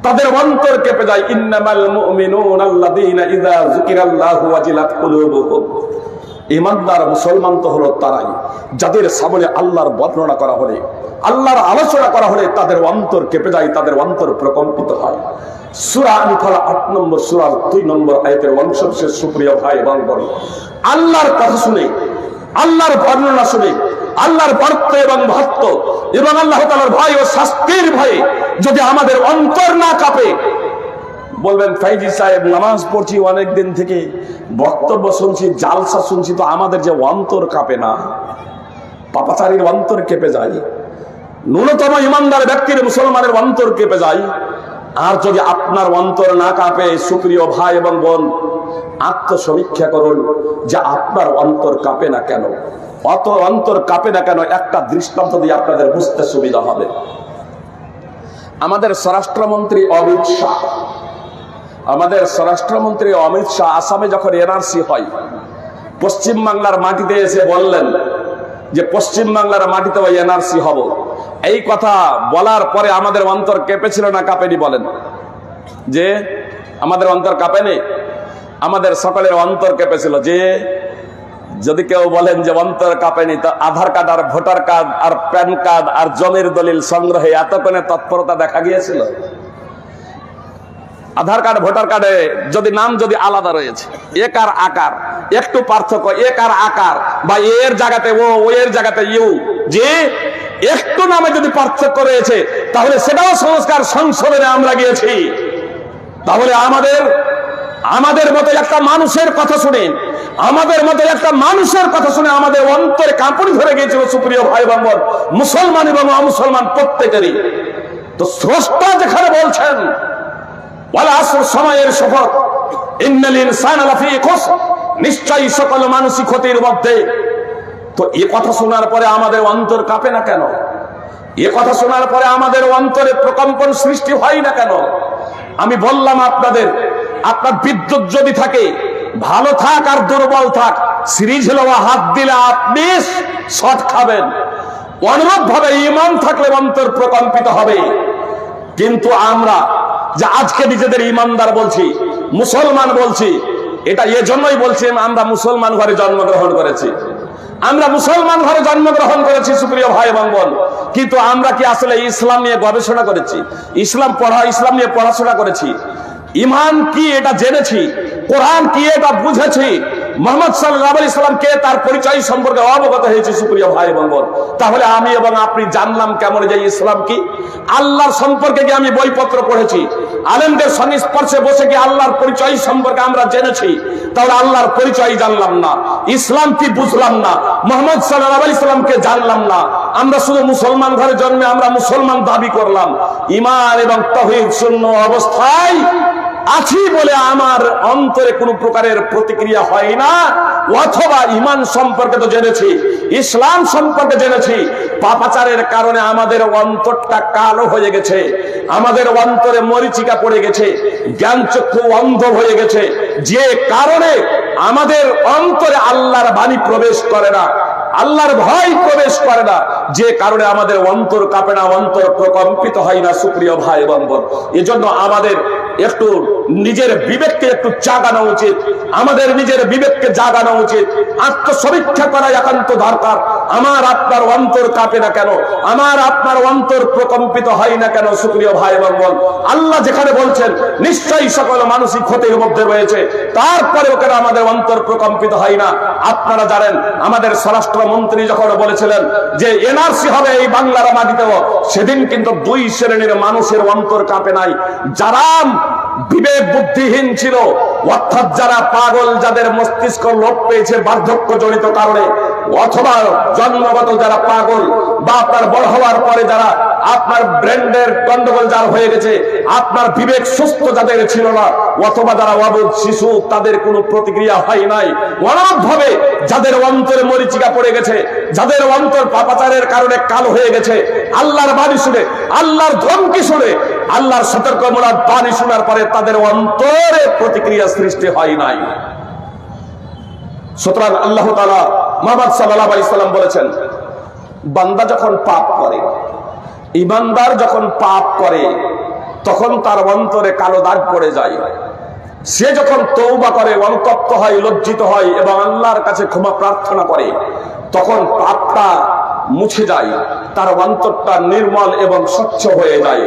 তাদের অন্তর কেঁপে যায়। ইন্নামাল মুমিনুনা আল্লাযীনা ইযা যুকিরাল্লাহু ওয়াজিলাত কুলুবুহুম। ঈমানদার মুসলমান তো হলো তারাই, যাদের সামনে আল্লাহর বর্ণনা করা হলে, আল্লাহর আলোচনা করা হলে তাদের অন্তর কেঁপে যায়, তাদের অন্তর প্রকম্পিত হয়। সূরা আনফাল 8 নম্বর সূরার 2 নম্বর আয়াতের অংশবিশেষ। সুপ্রিয় ভাই এবং বোন, আল্লাহর কথা শুনে, আল্লাহর বর্ণনা শুনে, আল্লাহর বর্ত এবং ভক্ত এবং আল্লাহ তাআলার ভয় ও শাস্তির ভয়ে যদি আমাদের অন্তর না কাঁপে, বলবেন ফাইজি সাহেব নামাজ পড়ছি অনেক দিন থেকে, বক্তব্য শুনছি, জালসা শুনছি, তো আমাদের যে অন্তর কাঁপে না? পাপাচারীর অন্তর কেঁপে যায়, ন্যূনতম ইমানদার ব্যক্তির, মুসলমানের অন্তর কেঁপে যায়। আর যদি আপনার অন্তর না কাঁপে, সুপ্রিয় ভাই এবং বোন, আত্মসমীক্ষা করুন যে আপনার অন্তর কাঁপে না কেন, অত অন্তর কাঁপে না কেন। একটা দৃষ্টান্ত দিয়ে আপনাদের বুঝতে সুবিধা হবে। আমাদের স্বরাষ্ট্রমন্ত্রী অমিত শাহ, আমাদের স্বরাষ্ট্রমন্ত্রী অমিত শাহ আসামে যখন এনআরসি হয়, পশ্চিম বাংলার মাটিতে এসে বললেন যে পশ্চিম বাংলার মাটিতে ওই এনআরসি হব। এই কথা বলার পরে আমাদের অন্তর কেঁপেছিল না কাঁপেনি? বলেন যে আমাদের অন্তর কাঁপেনি? আমাদের সকলের অন্তর কেঁপেছিল। যে যদি কেউ বলেন যে অন্তর কাঁপেনি, তো আধার কার্ড আর ভোটার কার্ড আর প্যান কার্ড আর জমির দলিল সংগ্রহে এতক্ষণে তৎপরতা দেখা গিয়েছিল? আধার কার্ড ভোটার কার্ডে যদি নাম যদি আলাদা রয়েছে, এক আর আকার একটু পার্থক্য, এক আর আকার, বা এর জায়গাতে ও, ও এর জায়গাতে ইউ, যে একটু নামে যদি পার্থক্য রয়েছে, তাহলে সেটাও সংস্কার সংশোধনে আমরা গিয়েছি। তাহলে আমাদের মতো একটা মানুষের কথা শুনে, আমাদের মতো একটা মানুষের কথা শুনে আমাদের অন্তরে কাঁপুনি ধরে গিয়েছিল। সুপ্রিয় ভাই বোন, মুসলমান এবং অমুসলমান প্রত্যেকেরই। তো স্রষ্টা যেখানে বলছেন সময়ের শপথ, ইন্নাল ইনসানা লাফি খুসর, নিশ্চয়ই সকল মানুষই ক্ষতির মধ্যে। তো এই কথা শোনার পরে আমাদের অন্তর কাঁপে না কেন? এই কথা শোনার পরে আমাদের অন্তরে প্রকম্পন সৃষ্টি হয় না কেন? আমি বললাম আপনাদের, আপনার বিদ্যুৎ যদি থাকে, ভালো থাক আর দুর্বল থাক, সিরিজ হলো হাত দিলে আপনি শট খাবেন। অনুরূপ ভাবে ঈমান থাকলে অন্তর প্রকম্পিত হবে। কিন্তু আমরা যে আজকে নিজেদের ইমানদার বলছি, মুসলমান বলছি, এটা এজন্যই বলছি আমরা মুসলমান ঘরে জন্মগ্রহণ করেছি, আমরা মুসলমান ঘরে জন্মগ্রহণ করেছি সুপ্রিয় ভাই এবং বোন। কিন্তু আমরা কি আসলে ইসলাম নিয়ে গবেষণা করেছি? ইসলাম নিয়ে পড়াশোনা করেছি? ইমান কি এটা জেনেছি? কোরআন কি এটা বুঝেছি? মুহাম্মদ সাল্লাল্লাহু আলাইহি সাল্লাম কে, তার পরিচয় সম্পর্কে অবগত হয়েছে সুপ্রিয় ভাই এবং বোন। তাহলে আমি এবং আপনি জানলাম কেমন যে ইসলাম কি? আল্লাহর সম্পর্কে কি আমি বইপত্র পড়েছি? আলেমদের সংস্পর্শে বসে কি আল্লাহর পরিচয় সম্পর্কে আমরা জেনেছি? তাহলে আল্লাহর পরিচয় জানলাম না, ইসলাম কি বুঝলাম না, মুহাম্মদ সাল্লাল্লাহু আলাইহি সাল্লামকে জানলাম না। আমরা শুধু মুসলমান ঘরে জন্মে আমরা মুসলমান দাবি করলাম, ঈমান এবং তাওহীদ শূন্য অবস্থায় আছি বলে আমার অন্তরে কোনো প্রকারের প্রতিক্রিয়া হয় না। অথবা ঈমান সম্পর্কে তো জেনেছি, ইসলাম সম্পর্কে জেনেছি, পাপাচারের কারণে আমাদের অন্তরটা কালো হয়ে গেছে, আমাদের অন্তরে মরিচিকা পড়ে গেছে, জ্ঞান চক্ষু অন্ধ হয়ে গেছে, যে কারণে আমাদের অন্তরে আল্লাহর বাণী প্রবেশ করে না, আল্লাহর ভয় প্রবেশ করে না, যে কারণে আমাদের অন্তর কাঁপে না, অন্তর প্রকম্পিত হয় না সুপ্রিয় ভাই এবং বোন। এজন্য আমাদের একটু নিজের বিবেককে একটু জাগানো উচিত, আমাদের নিজের বিবেককে জাগানো উচিত, আত্মসমীক্ষা করা একান্ত দরকার। আমার আপনার অন্তর কাঁপে না কেন? আমার আপনার অন্তর প্রকম্পিত হয় না কেন সুপ্রিয় ভাই এবং বোন? আল্লাহ যেখানে বলছেন নিশ্চয়ই সকল মানুষই ক্ষতির মধ্যে রয়েছে, তারপরেও কেন আমাদের অন্তর প্রকম্পিত হয় না? আপনারা জানেন আমাদের স্বরাষ্ট্রমন্ত্রী যখন বলেছিলেন যে এনআরসি হবে এই বাংলার মাটিতেও, সেদিন কিন্তু দুই শ্রেণীর মানুষের অন্তর কাঁপে নাই। যারা বিবেক বুদ্ধিহীন ছিল, অর্থাৎ যারা পাগল, যাদের মস্তিষ্ক লোপ পেয়েছে বার্ধক্য জনিত কারণে, অথবা জন্মগত যারা পাগল বা আপনার বড় হওয়ার পরে যারা আপনার ব্রেনের গন্ডগোল যার হয়ে গেছে, আপনার বিবেক সুস্থ যাদের ছিল না, অথবা যারা অবুঝ শিশু, তাদের কোনো প্রতিক্রিয়া হয় নাই। অনাথভাবে যাদের অন্তরে মরিচিকা পড়ে গেছে, যাদের অন্তর পাপাচারের কারণে কালো হয়ে গেছে, আল্লাহর বাণী শুনে, আল্লাহর ধমকি শুনে, আল্লাহর সতর্কমূলক বাণী শোনার পরে তাদের অন্তরে প্রতিক্রিয়া সৃষ্টি হয় নাই। সুতরাং আল্লাহ তাআলা মুহাম্মদ সাল্লাল্লাহু আলাইহি সাল্লাম বলেছেন, বান্দা যখন পাপ করে, ঈমানদার যখন পাপ করে, তখন তার অন্তরে কালো দাগ পড়ে যায়। সে যখন তওবা করে, অনুতপ্ত হয়, লজ্জিত হয় এবং আল্লাহর কাছে ক্ষমা প্রার্থনা করে, তখন পাপটা মুছে যায়, তার অন্তরটা নির্মল এবং স্বচ্ছ হয়ে যায়।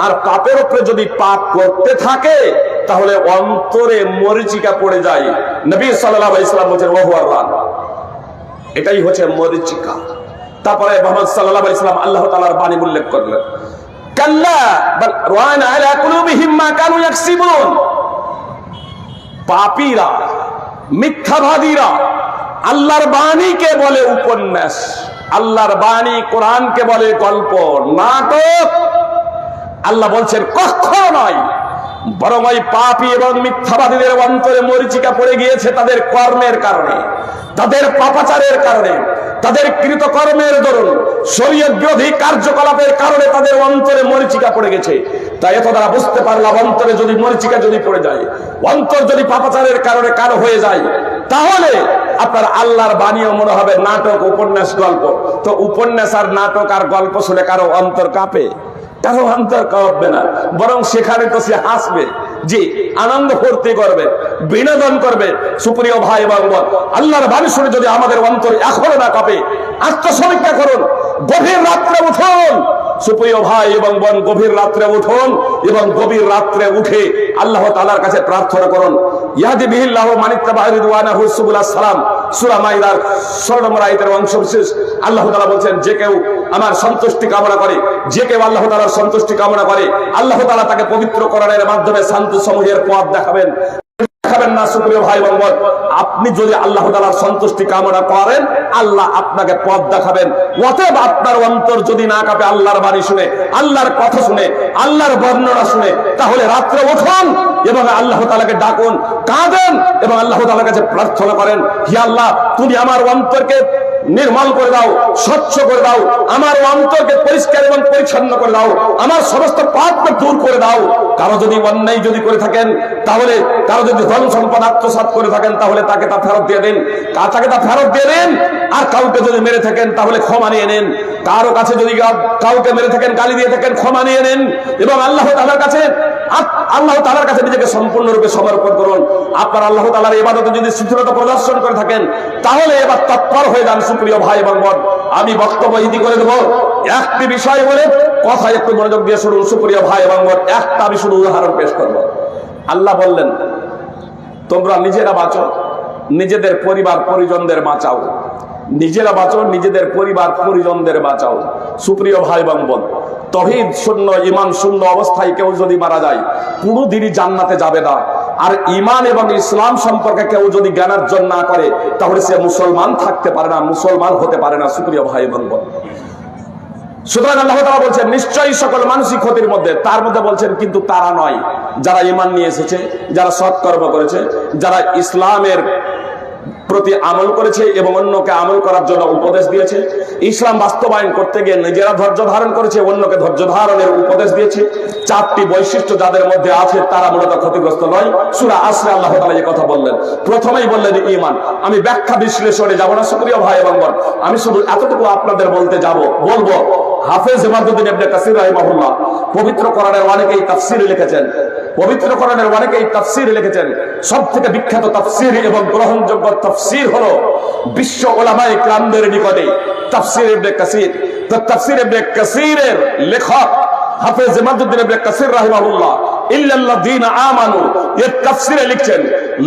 আর পাপের উপরে যদি পাপ করতে থাকে তাহলে অন্তরে মরিচিকা পড়ে যায়। নবী সাল্লাল্লাহু আলাইহি সাল্লাম বলেছেন ওয়াহুয়া রান, এটাই হচ্ছে মরিচিকা। তারপরে মুহাম্মদ সাল্লাল্লাহু আলাইহি সাল্লাম আল্লাহ তাআলার বাণী উল্লেখ করলেন, কাল্লা বাল রান আলা কুলুবিহিম মা কানু ইয়াকসিবুন। পাপীরা, মিথ্যাবাদীরা আল্লাহর বাণীকে বলে উপন্যাস, আল্লাহর বাণী কোরআনকে বলে গল্প, নাটক। আল্লাহ বলছেন কখনো নয়, বরং ওই পাপী এবং মিথ্যাবাদীদের অন্তরে মরিচিকা পড়ে গিয়েছে তাদের কর্মের কারণে, তাদের পাপাচারের কারণে, তাদের কৃতকর্মের দরুন, শরীয়ত বিরোধী কার্যকলাপের কারণে তাদের অন্তরে মরিচিকা পড়ে গেছে। তাই এত দ্বারা বুঝতে পারলাম, অন্তরে যদি মরিচিকা যদি পড়ে যায়, অন্তর যদি পাপাচারের কারণে কালো হয়ে যায়, তাহলে আপনার আল্লাহর বাণীও মনে হবে নাটক, উপন্যাস, গল্প। তো উপন্যাস আর নাটক আর গল্প শুনে কারো অন্তর কাঁপে? কারো অন্তর কাঁপবে না, বরং সেখানে তো সে হাসবে, জি, আনন্দ ফুর্তি করবে, বিনোদন করবে। সুপ্রিয় ভাই এবং বোন, আল্লাহর বাণী শুনে যদি আমাদের অন্তর এখনো না কাঁপে, আত্মসমীক্ষা করুন, গভীর রাত্রে উঠুন সুপ্রিয় ভাই এবং বোন, গভীর রাত্রে উঠুন এবং গভীর রাত্রে উঠে আল্লাহ তাআলার কাছে প্রার্থনা করুন। ইয়াহদি বিহিল্লাহু মান ইত্তাবা রিদওয়ানাহু সুবুলাস সালাম, সূরা মাইদার 16 নম্বর আয়াতের অংশ বিশেষ। আল্লাহ তাআলা বলেন, যে কেউ আমার সন্তুষ্টি কামনা করে, যে কেউ আল্লাহ তাআলার সন্তুষ্টি কামনা করে, আল্লাহ তাআলা তাকে পবিত্র কোরআনের মাধ্যমে শান্তি সমূহের পথ দেখাবেন না। সুপ্রিয় ভাই এবং বোন, আপনি যদি আল্লাহ তাআলার সন্তুষ্টি কামনা করেন, আল্লাহ আপনাকে পথ দেখাবেন। অতএব আপনার অন্তর যদি না কাঁপে আল্লাহর বাণী শুনে, আল্লাহর কথা শুনে, আল্লাহর বর্ণনা শুনে, তাহলে রাত্রে উঠুন এবং আল্লাহ তাআলাকে ডাকুন, কাঁদেন এবং আল্লাহ তাআলার কাছে প্রার্থনা করেন, হে আল্লাহ, তুমি আমার অন্তরকে নির্মল করে দাও, স্বচ্ছ করে দাও, আমার অন্তরকে পরিষ্কার এবং পরিচ্ছন্ন করে দাও, আমার সমস্ত পাপকে দূর করে দাও। কারো যদি অন্যায় যদি করে থাকেন, তাহলে কারো যদি ধন সম্পদ আত্মসাৎ করে থাকেন, তাহলে তাকে তা ফেরত দিয়ে দিন, তাকে তা ফেরত দিয়ে দিন। আর কাউকে যদি মেরে থাকেন তাহলে ক্ষমা নিয়ে নেন। কারো কাছে যদি কাউকে মেরে থাকেন, গালি দিয়ে থাকেন, ক্ষমা নিয়ে নেন এবং আল্লাহ তাআলার কাছে নিজেকে সম্পূর্ণরূপে সমর্পণ করুন। আপনার আল্লাহ তাআলার ইবাদতে যদি শিথিলতা প্রদর্শন করে থাকেন, তাহলে এবার তৎপর হয়ে যান। সুপ্রিয় ভাই এবং বোন, আমি বক্তব্য ইতি করে দেব একটি বিষয় বলে, কথা একটু মনোযোগ দিয়ে শুনুন। সুপ্রিয় ভাই এবং বোন, একটা আমি শুধু উদাহরণ পেশ করব। আল্লাহ বললেন, তোমরা নিজেরা বাঁচো, নিজেদের পরিবার পরিজনদের বাঁচাও। নিজেরা বাঁচো, নিজেদের পরিবার পরিজনদের বাঁচাও। সুপ্রিয় ভাই এবং বোন, তাওহীদ শূন্য, ঈমান শূন্য অবস্থায় কেউ যদি মারা যায়, কোনোদিনই জান্নাতে যাবে না। আর ঈমান এবং ইসলাম সম্পর্কে কেউ যদি জ্ঞানার্জন না করে, তাহলে সে মুসলমান থাকতে পারে না, মুসলমান হতে পারে না। সুপ্রিয় ভাই এবং বোন, সুতরাং আল্লাহ তাআলা বলছেন নিশ্চয়ই সকল মানুষই ক্ষতির মধ্যে। তার মধ্যে বলছেন কিন্তু তারা নয় যারা ঈমান নিয়ে এসেছে, যারা সৎকর্ম করেছে, যারা ইসলামের প্রতি আমল করেছে এবং অন্যকে আমল করার জন্য উপদেশ দিয়েছে, ইসলাম বাস্তবায়ন করতে গিয়ে নিজেরা ধৈর্য ধারণ করেছে, অন্যকে ধৈর্য ধারণের উপদেশ দিয়েছে। চারটি বৈশিষ্ট্য যাদের মধ্যে আছে তারা মূলত ক্ষতিগ্রস্ত নয়। সূরা আসরে আল্লাহ তাআলা এই কথা বললেন। প্রথমেই বললেন ঈমান। আমি ব্যাখ্যা বিশ্লেষণে যাব না সুপ্রিয় ভাই এবং বোন, আমি শুধু এতটুকু আপনাদের বলবো। হাফেজ ইমাদউদ্দিন ইবনে কাসির রাহিমাহুল্লাহ পবিত্র কোরআনের অনেকেই তাফসীর লিখেছেন। পবিত্র কোরআনের অনেকেই তাফসীর লিখেছেন। সবথেকে বিখ্যাত তাফসীর এবং গ্রহণযোগ্য তাফসীর হলো বিশ্ব উলামায়ে কিরামদের নিকটে তাফসীর ইবনে কাসির। তো তাফসীর ইবনে কাসিরের লেখক হাফেজ ইমাদউদ্দিন ইবনে কাসির রাহিমাহুল্লাহ ইল্লাল্লাযীনা আমানু এর তাফসীরে লিখছেন,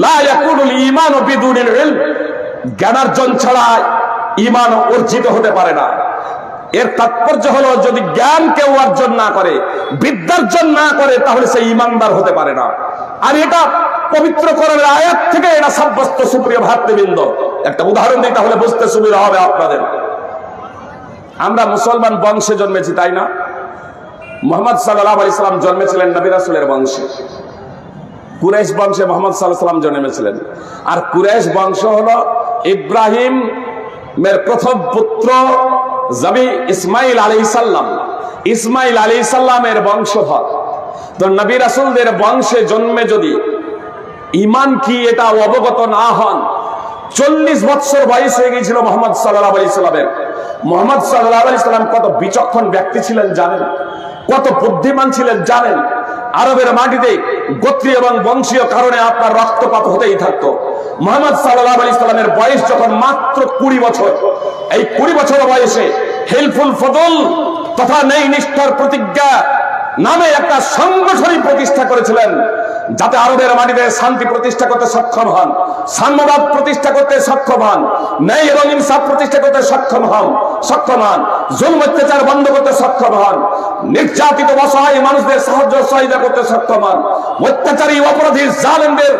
লা ইয়াকুনুল ঈমানু বিদুনিল ইলম। জ্ঞানার্জন ছাড়া ঈমান অর্জিত হতে পারে না। এর তাৎপর্য হলো যদি জ্ঞান কেউ অর্জন না করে, বিদ্যার্জন না করে, তাহলে সে ঈমানদার হতে পারে না। আর এটা পবিত্র কোরআনের আয়াত থেকে এটা সাব্যস্ত। সুপ্রিয় ভাতৃবৃন্দ, একটা উদাহরণ দিই তাহলে বুঝতে সুবিধা হবে আপনাদের। আমরা মুসলমান বংশে জন্মেছি, তাই না? মুহাম্মদ সাল্লাল্লাহু আলাইহি সাল্লাম জন্মেছিলেন নবী রাসূলের বংশে। কুরাইশ বংশে মুহাম্মদ সাল্লাল্লাহু আলাইহি সাল্লাম জন্মেছিলেন। আর কুরাইশ বংশ হলো ইব্রাহিমের প্রথম পুত্র ইসমাইল আলাইহিস সালাম। ইসমাইল আলাইহিস সালামের বংশধর। তো নবী রাসূলদের বংশে জন্মে যদি ঈমান কি এটা অবগত না হন, 40 বছর বয়স হয়ে গিয়েছিল মুহাম্মদ সাল্লাল্লাহু আলাইহি সাল্লামের। মুহাম্মদ সাল্লাল্লাহু আলাইহি সাল্লাম কত বিচক্ষণ ব্যক্তি ছিলেন জানেন? কত বুদ্ধিমান ছিলেন জানেন? আরবের মাটিতে গোত্রীয় এবং বংশীয় কারণে আপনার রক্তপাত হতেই থাকতো। মুহাম্মদ সাল্লাল্লাহু আলাইহি সাল্লামের বয়স যখন মাত্র 20 বছর, এই 20 বছর বয়সে হেলফুল ফদল তথা নেই নিষ্ঠার প্রতিজ্ঞা নামে একটা সংগঠনই প্রতিষ্ঠা করেছিলেন, যাতে আরবের মাটিতে শান্তি প্রতিষ্ঠা করতে সক্ষম হন, সাম্যবাদ প্রতিষ্ঠা করতে সক্ষম হন, ন্যায় এবং ইনসাফ প্রতিষ্ঠা করতে সক্ষম হন, জুলম অত্যাচার বন্ধ করতে সক্ষম হন, নির্যাতিত অসহায় মানুষদের সাহায্য সহায়তা করতে সক্ষম হন, অত্যাচারী অপরাধী জালেমদের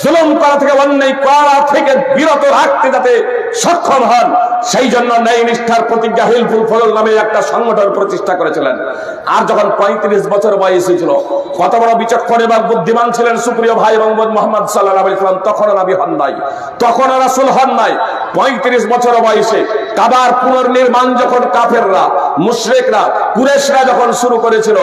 জুলুম করা থেকে, অন্যায় করা থেকে বিরত রাখতে যাতে সক্ষম হন, সেই জন্য ন্যায় নিষ্ঠার প্রতিজ্ঞা হিলফুল ফজল নামে একটা সংগঠন প্রতিষ্ঠা করেছিলেন। আর যখন 35 বছর বয়স হয়েছিল, কত বড় বিচক্ষণ এবং বুদ্ধিমান ছিলেন সুপ্রিয় ভাই এবং বোন মুহাম্মদ সাল্লাল্লাহু আলাইহি সাল্লাম। তখনও নবী হন নাই, তখনও রাসূল হন নাই। 35 বছর বয়সে কাবার পুনর্নির্মাণ যখন কাফেররা, মুশরিকরা, কুরাইশরা যখন শুরু করেছিল,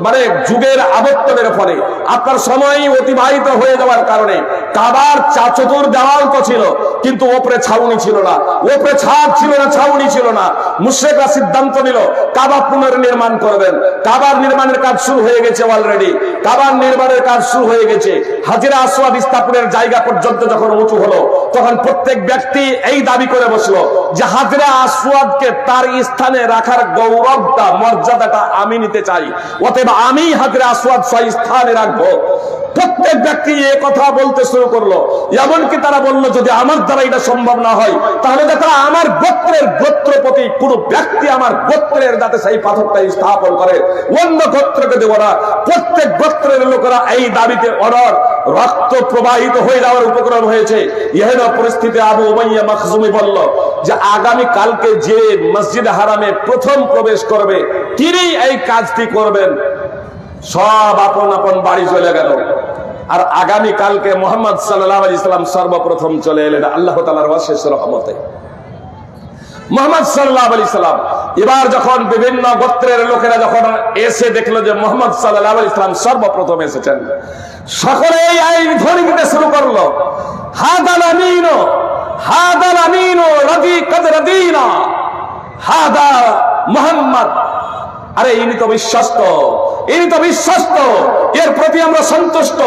মানে যুগের আবর্তনের ফলে আপনার সময় অতিবাহিত হয়ে যাওয়ার কারণে কাবার চতুর দেওয়াল তো ছিল, কিন্তু ওপরে ছাউনি ছিল না, ওপরে ছাদ ছিল না, ছাউনি ছিল না। মুশরিকরা সিদ্ধান্ত নিল কাবা পুনর্নির্মাণ করবেন। কাবার নির্মাণের কাজ শুরু হয়ে গেছে অলরেডি, কাবার নির্মাণের কাজ শুরু হয়ে গেছে। হাজরা আসওয়াদ স্থাপনের জায়গা পর্যন্ত যখন উঁচু হলো, তখন প্রত্যেক ব্যক্তি এই দাবি করে বসলো যে হাজরা আসওয়াদকে তার স্থানে রাখার গৌরবটা, মর্যাদাটা আমি নিতে চাই, অতএব আমি হাজরা আসওয়াদ সেই স্থানে রাখবো। প্রত্যেক ব্যক্তি এই কথা বলতে শুরু করলো। এমনকি তারা বললো যদি আমার দ্বারা এটা সম্ভব না হয়, তাহলে তারা আমার গোত্রপতি কোন ব্যক্তি আমার গোত্রের যাতে সেই পাথরটা স্থাপন করে, অন্য গোত্রকে দেব না। প্রত্যেক গোত্রের লোকেরা এই দাবিতে অনড়, রক্ত প্রবাহিত হয়ে যাওয়ার উপক্রম হয়েছে। এহেন পরিস্থিতি আবু উমাইয়া মাখজুমি বলল যে আগামী কালকে যে মসজিদ হারামে প্রথম প্রবেশ করবে তিনি এই কাজটি করবেন। সব আপন আপন বাড়ি চলে গেল। আর আগামী কালকে মুহাম্মদ সাল্লাল্লাহু আলাইহি সাল্লাম সর্বপ্রথম চলে এলেন আল্লাহ তাআলার অশেষ রহমতে। মুহাম্মদ সাল্লাল্লাহু আলাইহি সাল্লাম এবার যখন বিভিন্ন গোত্রের লোকেরা যখন এসে দেখলো যে মুহাম্মদ সাল্লাল্লাহু আলাইহি সাল্লাম সর্বপ্রথম এসেছেন, সকলেই আইন ধ্বনি দিতে শুরু করলো, হাদাল আমিনু, হাদাল আমিনু রাদি কদ রাদিনা, হাদা মুহাম্মদ। আরে ইনি তো বিশ্বস্ত, ইনি তো বিশ্বস্ত, এর প্রতি আমরা সন্তুষ্ট,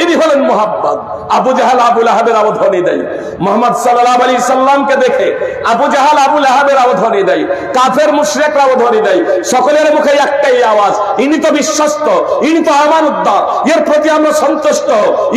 ইনি হলেন মুহাম্মদ। আবু জাহাল আবু লাহাবের আবধানী দেয় মুহাম্মদ সাল্লাল্লাহু আলাইহি সাল্লামকে দেখে, আবু জাহাল আবু লাহাবের আবধানী দেয়, কাফের মুশরিকরা আবধানী দেয়, সকলের মুখে একটাই আওয়াজ, ইনি তো বিশ্বস্ত, ইনি তো আমানতদার, এর প্রতি আমরা সন্তুষ্ট,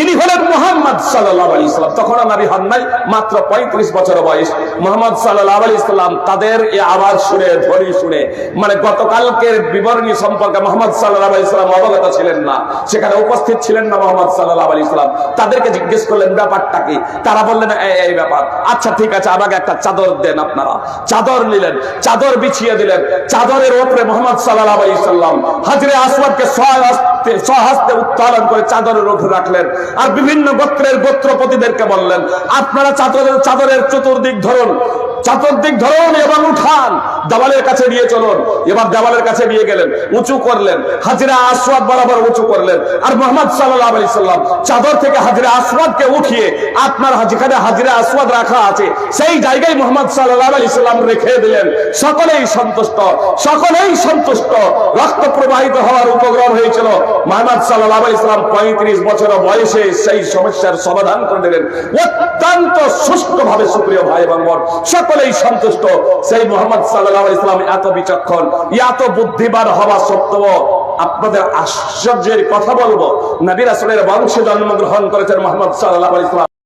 ইনি হলেন মুহাম্মদ সাল্লাল্লাহু আলাইহি সাল্লাম। তখন নবী হন নাই, মাত্র 35 বছর বয়স। মুহাম্মদ সাল্লাল্লাহু আলাইহি সাল্লাম তাদের এই আওয়াজ শুনে, ধ্বনি শুনে, মানে গতকালকের বিবরণী সম্পর্কে মুহাম্মদ সাল্লাল্লাহু আলাইহি সাল্লাম অবগত ছিলেন না, সেখানে উপস্থিত ছিলেন না মুহাম্মদ সাল্লাল্লাহু আলাইহি সাল্লাম। তাদেরকে জিজ্ঞেস করলেন ব্যাপারটা কি, তারা বললেন এই ব্যাপার। আচ্ছা ঠিক আছে, আমাকে একটা চাদর দেন। আপনারা চাদর নিলেন, চাদর বিছিয়ে দিলেন, চাদরের উপরে মুহাম্মদ সাল্লাল্লাহু আলাইহি সাল্লাম হাজরে আসওয়াদকে স্বহস্তে উত্তোলন করে চাদরের উপরে রাখলেন, আর বিভিন্ন গোত্রের গোত্রপতিদেরকে বললেন, আপনারা চাদরের চতুর্দিক ধরুন, চতুর্দিক ধরুন এবং উঠান, দেওয়ালের কাছে নিয়ে চলুন। এবার দেওয়ালের কাছে নিয়ে গেলেন, উঁচু করলেন, হাজরে আসওয়াদ বরাবর উঁচু করলেন, আর মুহাম্মদ সাল্লাল্লাহু আলাইহি সাল্লাম চাদর থেকে হাজরে আসওয়াদকে উঠিয়ে আপনার যেখানে হাজরে আসওয়াদ রাখা আছে সেই জায়গায় মুহাম্মদ সাল্লাল্লাহু আলাইহি সাল্লাম রেখে দিলেন। সকলেই সন্তুষ্ট, সকলেই সন্তুষ্ট। রক্ত প্রবাহিত হওয়ার উপক্রম হয়েছিল। মুহাম্মদ সাল্লাল্লাহু আলাইহি সাল্লাম 35 বছর বয়সে সেই সমস্যার সমাধান করে দিলেন অত্যন্ত সুষ্ঠুভাবে। সুপ্রিয় ভাই এবং বোন, সকলেই সন্তুষ্ট। সেই মুহাম্মদ সাল্লাল্লাহু আলাইহি সাল্লাম এত বিচক্ষণ, এত বুদ্ধিমান হওয়া সত্ত্বেও আপনাদের আশ্চর্যের কথা বলবো, নবী রাসূলের বংশে জন্মগ্রহণ করেছেন মুহাম্মদ সাল্লাল্লাহু আলাইহি সাল্লাম।